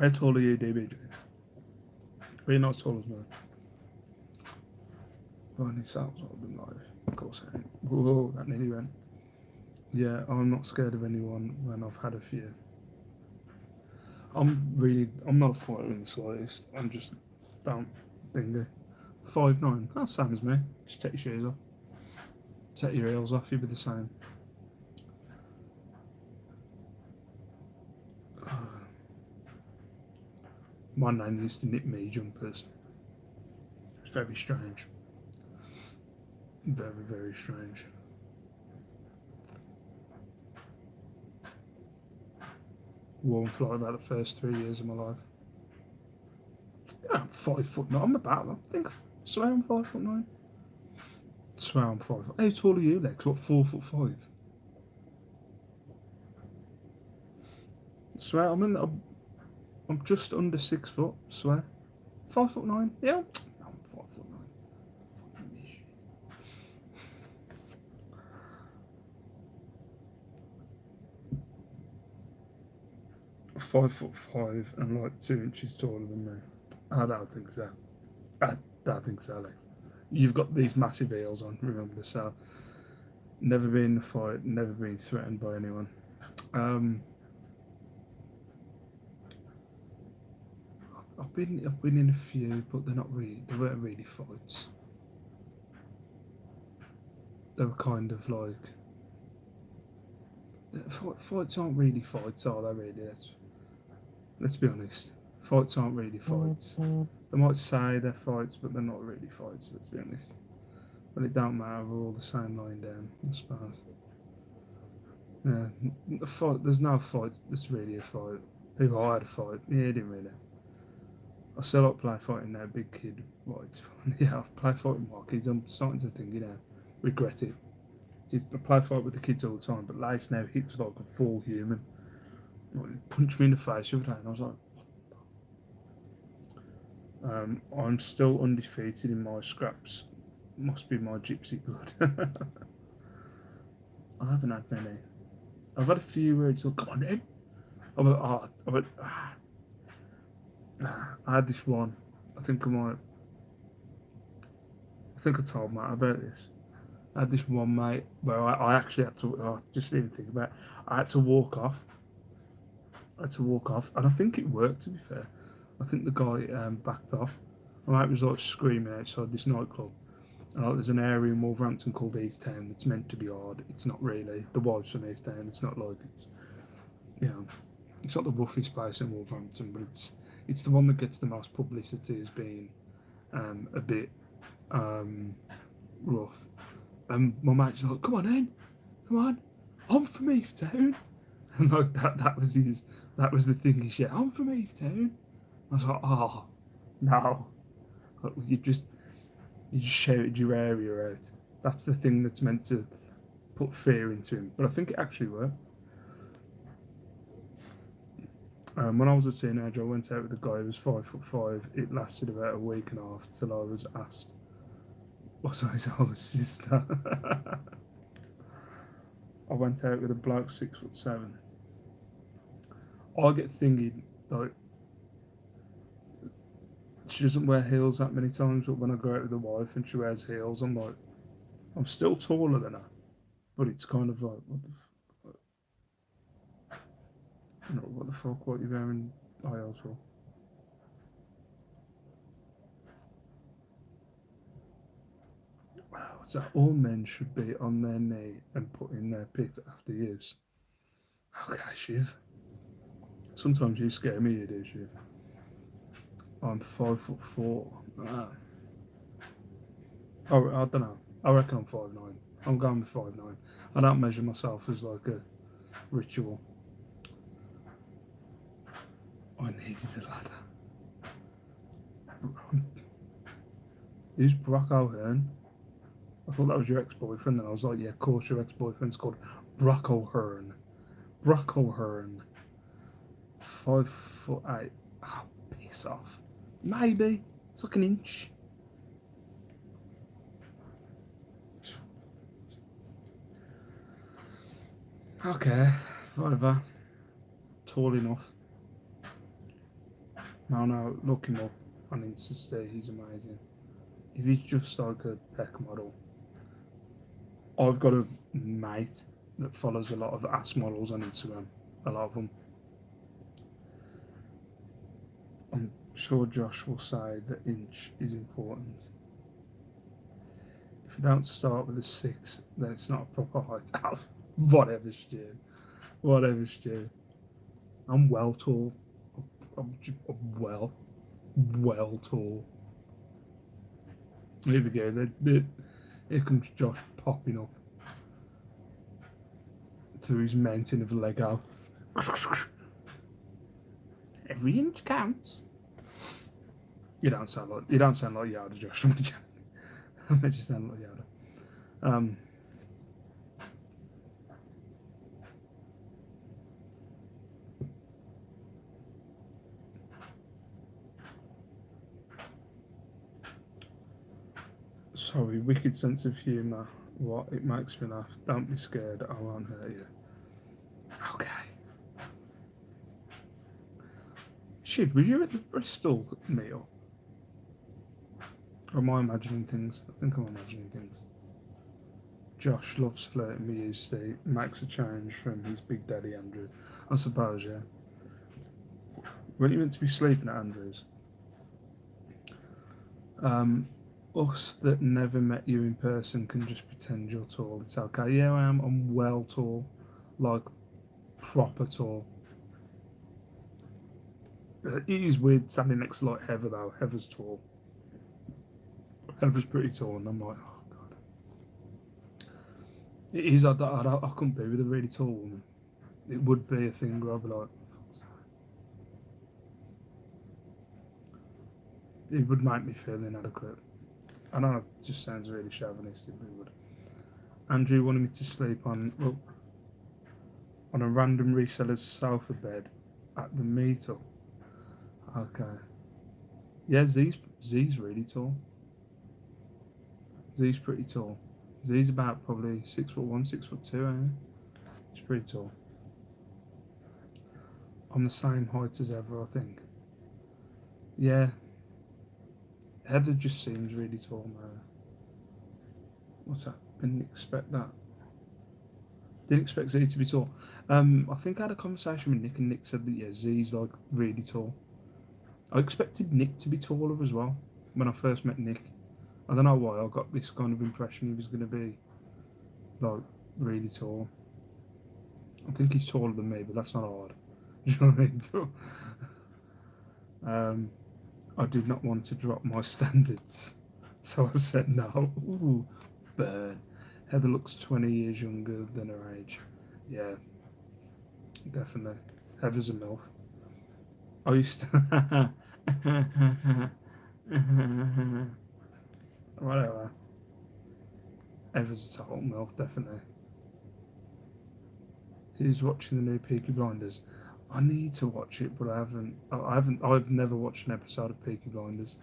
How tall are you, DBJ? Are you not as tall as me? Barney Sal's older than life. Of course I ain't. Whoa, that nearly went. Yeah, I'm not scared of anyone when I've had a few. I'm not a fighter in the slightest. I'm just don't dingo. 5'9". That's same as me. Just take your shoes off. Take your heels off, you'll be the same. My nan used to knit me jumpers. It's very strange. Very, very strange. Worn for like about the first 3 years of my life. Yeah, I'm 5'9". I'm about, I think, swear I'm 5'9". Swear I'm 5. How tall are you, Lex? What, 4'5"? Swear I'm just under 6 foot. Swear. 5'9". Yeah, I'm 5'9". Fucking shit. 5'5" and like 2 inches taller than me. I don't think so. I don't think so, Alex. You've got these massive heels on, remember, so never been in a fight, never been threatened by anyone. I've been in a few, but they weren't really fights. They were kind of like fights aren't really fights, are they? Really, let's be honest. Fights aren't really fights. They might say they're fights, but they're not really fights. Let's be honest. But it don't matter. We're all the same line down, I suppose. Yeah, the fight. There's no fight. That's really a fight. People, I had a fight. Yeah, it didn't really. I still like play fighting now, big kid. Well, it's fun. Yeah, I've play fighting with my kids. I'm starting to think, regret it. I play fight with the kids all the time, but Lace now hits like a full human. Like, he punched me in the face the other day, and I was like, I'm still undefeated in my scraps. Must be my gypsy blood. I haven't had many. I've had a few where it's like, come on then. I had this one. I think I might. I think I told Matt about this. I had this one mate where I actually had to. Just even think about it. I had to walk off. And I think it worked. To be fair, I think the guy backed off. My mate was like screaming outside this nightclub. And like, there's an area in Wolverhampton called Town that's meant to be hard. It's not really. The wife's from Town. It's not like you know, it's not the roughest place in Wolverhampton, but it's the one that gets the most publicity as being a bit um, rough. And my mate's like, "Come on in, come on, I'm from Town," and like that was the thing he said. I'm from Town. I was like, "Oh, no, like, you just shouted your area out. That's the thing that's meant to put fear into him." But I think it actually worked. When I was a teenager, I went out with a guy who was 5'5". It lasted about a week and a half till I was asked what's his older sister. I went out with a bloke 6'7". I get thinking like she doesn't wear heels that many times, but when I go out with a wife and she wears heels, I'm like, I'm still taller than her, but it's kind of like, what the fuck, what are you wearing heels for? Wow, it's that all men should be on their knee and put in their pit after use. Okay, Shiv. Sometimes you scare me, you do, Shiv. I'm 5'4". Ah. Oh, I don't know. I reckon I'm 5'9". I'm going with 5'9". I don't measure myself as like a ritual. I needed a ladder. Who's Brock O'Hearn? I thought that was your ex-boyfriend, and I was like, yeah, of course your ex-boyfriend's called Brock O'Hearn. Brock O'Hearn. 5'8". Oh, piss off. Maybe. It's like an inch. Okay, whatever. Tall enough. No, look him up on Insta. He's amazing. If he's just like a peck model, I've got a mate that follows a lot of ass models on Instagram. A lot of them. I'm sure Josh will say that inch is important. If you don't start with a 6, then it's not a proper height. Whatever, Stu. Whatever, Stu. I'm well tall. I'm well tall. Here we go. Here comes Josh popping up through his mountain of Lego. Every inch counts. You don't sound like Yoda, Josh. I made you sound like Yoda. Sorry, wicked sense of humour. What? It makes me laugh. Don't be scared. I won't hurt you. Okay. Shiv, was you at the Bristol meal? Or am I imagining things? I think I'm imagining things. Josh loves flirting with you, Steve. Makes a change from his big daddy Andrew. I suppose, yeah. Weren't you meant to be sleeping at Andrew's? Us that never met you in person can just pretend you're tall. It's okay. Yeah, I am. I'm well tall. Like, proper tall. It is weird standing next to like Heather though. Heather's tall. Heather's pretty tall, and I'm like, oh god. It is. I couldn't be with a really tall woman. It would be a thing where I'd be like, it would make me feel inadequate. I know it just sounds really chauvinistic, but it would. Andrew wanted me to sleep on a random reseller's sofa bed at the meetup. Okay. Yeah, Z's really tall. Z's pretty tall. Z's about probably 6'1", 6'2", ain't he? He's pretty tall. I'm the same height as ever, I think. Yeah, Heather just seems really tall, man. What's that? Didn't expect that. Didn't expect Z to be tall. I think I had a conversation with Nick, and Nick said that yeah, Z's like really tall. I expected Nick to be taller as well when I first met Nick. I don't know why I got this kind of impression he was going to be like really tall. I think he's taller than me, but that's not hard. Do you know what I mean? I did not want to drop my standards, so I said no. Ooh, burn. Heather looks 20 years younger than her age. Yeah, definitely. Heather's a MILF. I used to. Whatever. Heather's a total MILF, definitely. Who's watching the new Peaky Blinders? I need to watch it, but I haven't. I've never watched an episode of Peaky Blinders.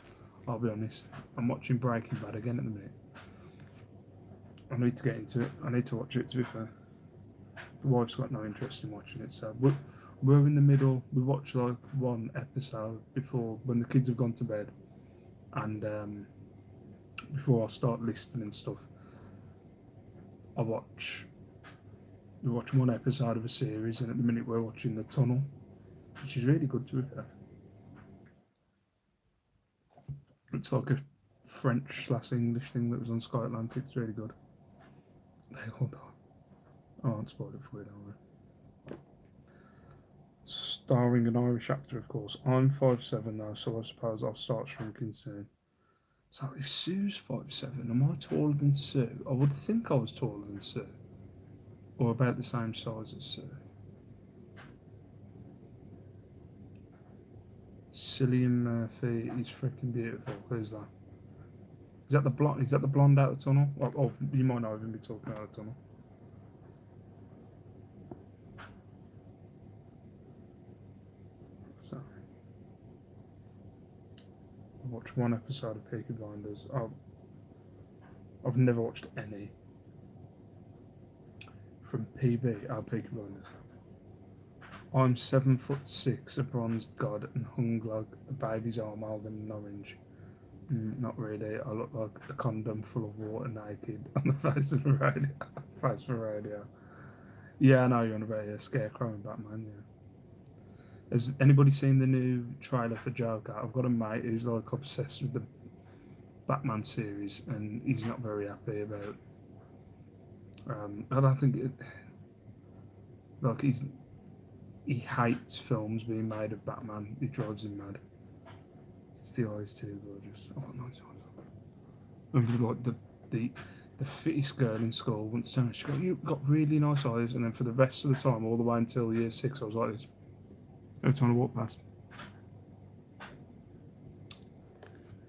I'll be honest. I'm watching Breaking Bad again at the minute. I need to get into it. I need to watch it. To be fair, the wife's got no interest in watching it, so we're in the middle. We watch like one episode before when the kids have gone to bed, and before I start listing and stuff, I watch. We watch one episode of a series, and at the minute we're watching The Tunnel, which is really good to be fair. It's like a French/English thing that was on Sky Atlantic. It's really good. They all die. I won't spoil it for you, don't worry. Starring an Irish actor, of course. I'm 5'7" now, so I suppose I'll start shrinking soon. So if Sue's 5'7", am I taller than Sue? I would think I was taller than Sue. Or about the same size as Sue. Cillian Murphy is freaking beautiful. Who's that? Is that the blonde? Is that the blonde out the tunnel? Oh, you might not even be talking out the tunnel. So, I watched one episode of Peaky Blinders. I've never watched any from PB. Peaky Blinders. I'm 7'6", a bronzed god, and hung like a baby's arm held in an orange. Not really. I look like a condom full of water naked on the face of the radio. Face for radio. Yeah, I know you're on about a Scarecrow and Batman, yeah. Has anybody seen the new trailer for Joker? I've got a mate who's like obsessed with the Batman series, and he's not very happy about. I don't think it. Like he hates films being made of Batman. It drives him mad. It's the eyes too gorgeous. Oh, nice eyes. And like the the fittest girl in school once said she got you've got really nice eyes, and then for the rest of the time, all the way until year 6, I was like this. Every time I walk past,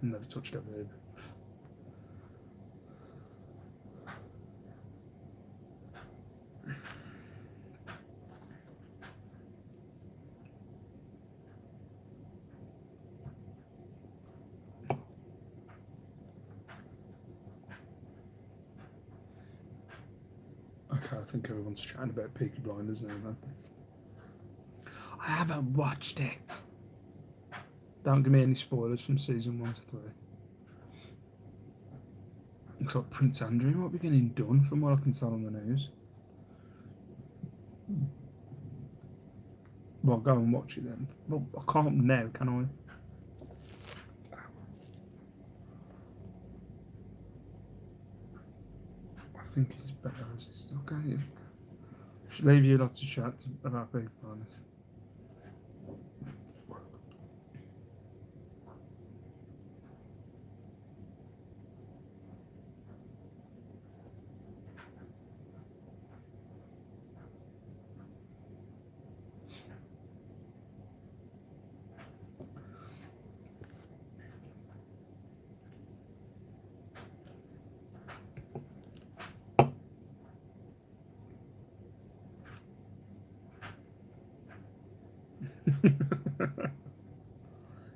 never touched her babe. Okay, I think everyone's chatting about Peaky Blinders now, man. I haven't watched it. Don't give me any spoilers from season 1 to 3. Looks like Prince Andrew might be getting done from what I can tell on the news. Well, go and watch it then. Well, I can't now, can I? I think he's better as it's okay. Should leave you lots of chat about Peaky Blinders.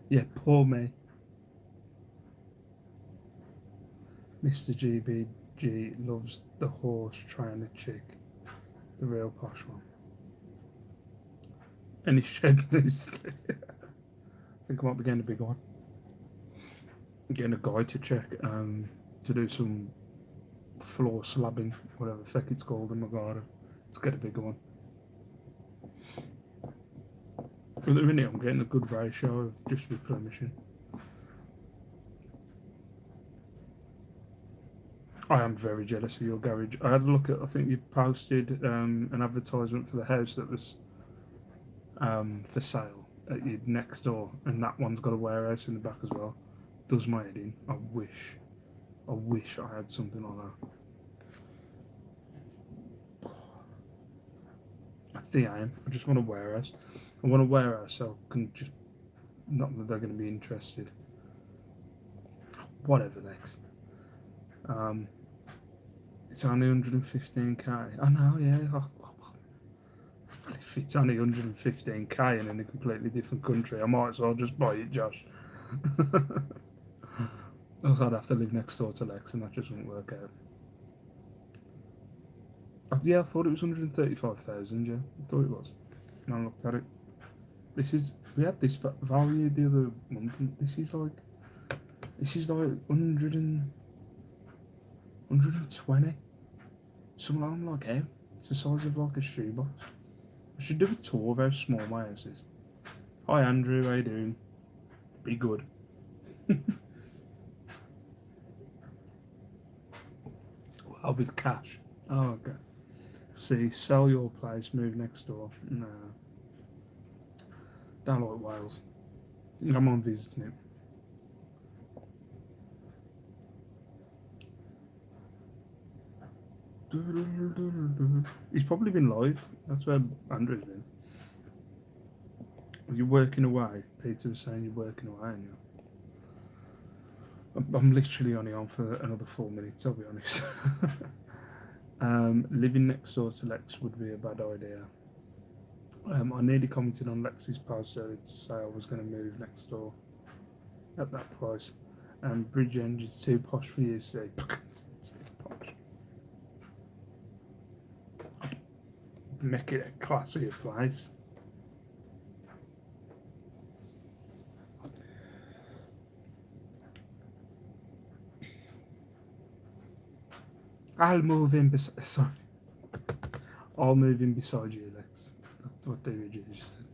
Yeah, poor me. Mr. GBG loves the horse trainer chick, the real posh one. Any shed loosely. I think I might be getting a big one. Getting a guy to check, to do some floor slabbing, whatever the fuck it's called in my garden. Let's get a bigger one. At the minute, I'm getting a good ratio of just replenishing. I am very jealous of your garage. I had a look at, I think you posted an advertisement for the house that was for sale at your next door, and that one's got a warehouse in the back as well. Does my head in. I wish I had something like that. That's the aim. I just want a warehouse. I want a warehouse so I can just, not that they're going to be interested. Whatever next. It's only 115k. I know, yeah. If it's only 115k and in a completely different country, I might as well just buy it, Josh. Also, I'd have to live next door to Lex, and that just wouldn't work out. Yeah, I thought it was 135,000. Yeah, I thought it was. And I looked at it. We had this value the other month, and this is like 100 and 120. Something I'm like, hey, it's the size of like a shoebox. I should do a tour of how small my house is. Hi Andrew, how you doing? Be good. Well, with cash. Oh, okay. See, sell your place, move next door. Nah. Don't like Wales. I'm on visiting it. He's probably been live. That's where Andrew's been. You're working away. Peter was saying you're working away, aren't you? I'm literally only on for another 4 minutes, I'll be honest. Living next door to Lex would be a bad idea. I nearly commented on Lex's post earlier to say I was going to move next door at that price. Bridgend is too posh for you, see. Posh. Make it a classier place. I'll move in beside. Sorry. I'll move in beside you, Lex. That's what David just said.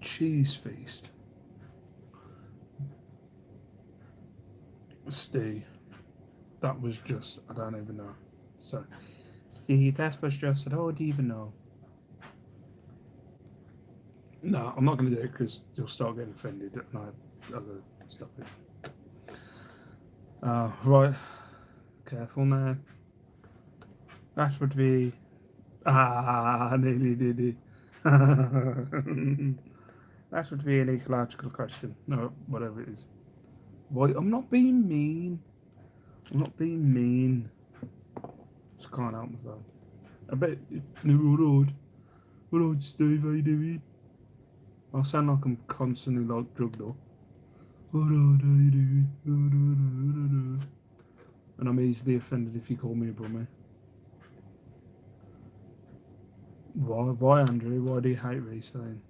Cheese feast. Steve, that was just, I don't even know. So, Steve, that was just, I don't even know. No, I'm not going to do it because you'll start getting offended and I'll go stop it. Right, careful now. That would be. I nearly did it. That would be an ecological question. No, whatever it is. Why? I'm not being mean. I'm not being mean. Just can't help myself. I bet. No, alright, Steve, how you doing? I sound like I'm constantly like drugged up. Alright, how you doing? And I'm easily offended if you call me a brummy. Why, Andrew? Why do you hate reselling?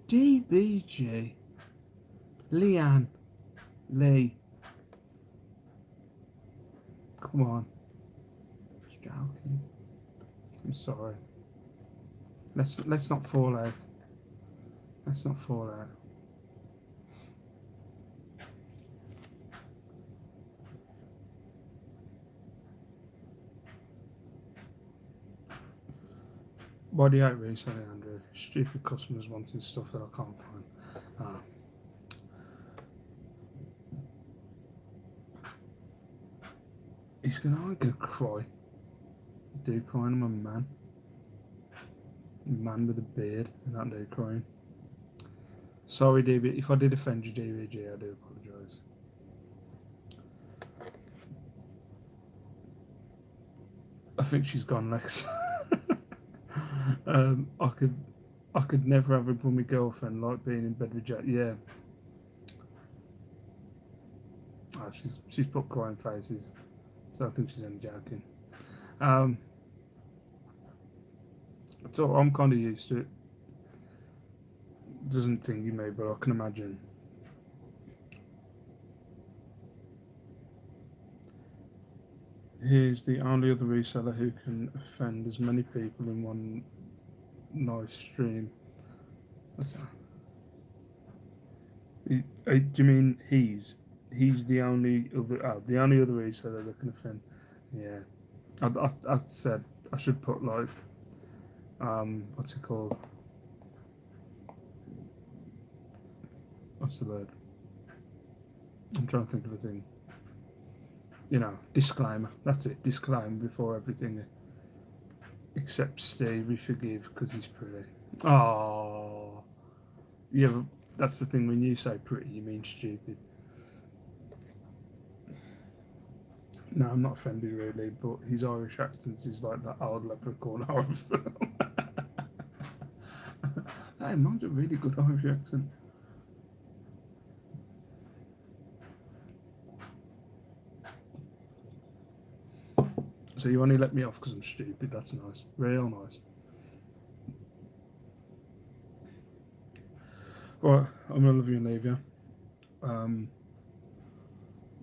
DBG. Leanne. Lee. Come on. Just joking. I'm sorry. Let's not fall out. Let's not fall out. Why do you hate reselling, Andrew? Stupid customers wanting stuff that I can't find. I'm gonna cry. I do crying, I'm a man. Man with a beard, and that do crying. Sorry, DB. If I did offend you, DVG, I do apologise. I think she's gone, Lex. I could never have it with my girlfriend like being in bed with Jack. Yeah. Oh, she's put crying faces, so I think she's only joking. Um, so I'm kind of used to it. Doesn't thingy me, but I can imagine. He's the only other reseller who can offend as many people in one nice stream. What's that? Do you mean he's? He's the only other. Oh, the only other reseller that can offend. Yeah. I said I should put like what's it called? What's the word? I'm trying to think of a thing. Disclaimer. That's it. Disclaimer before everything. Except Steve, we forgive because he's pretty. Oh, yeah. But that's the thing. When you say pretty, you mean stupid. No, I'm not offended really, but his Irish accent is like that old leprechaun horror film. Hey, mine's a really good Irish accent. So you only let me off because I'm stupid. That's nice. Real nice. Right, I'm gonna love you and leave you.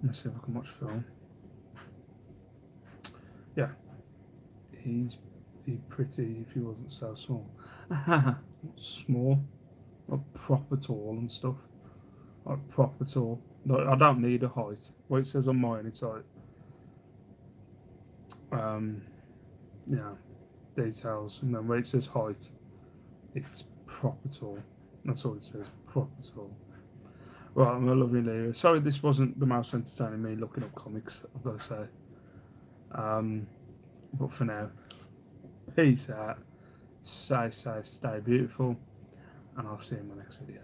Let's see if I can watch film. Yeah, he's pretty if he wasn't so small. Small, like proper tall and stuff. Like proper tall. Like, I don't need a height. What it says on mine, it's like um, yeah, details, and then where it says height, it's proper tall. That's all it says, proper tall. Right, I'm gonna love you later. Sorry, this wasn't the most entertaining me looking up comics. I've got to say. But for now, peace out. Stay safe, stay beautiful, and I'll see you in my next video.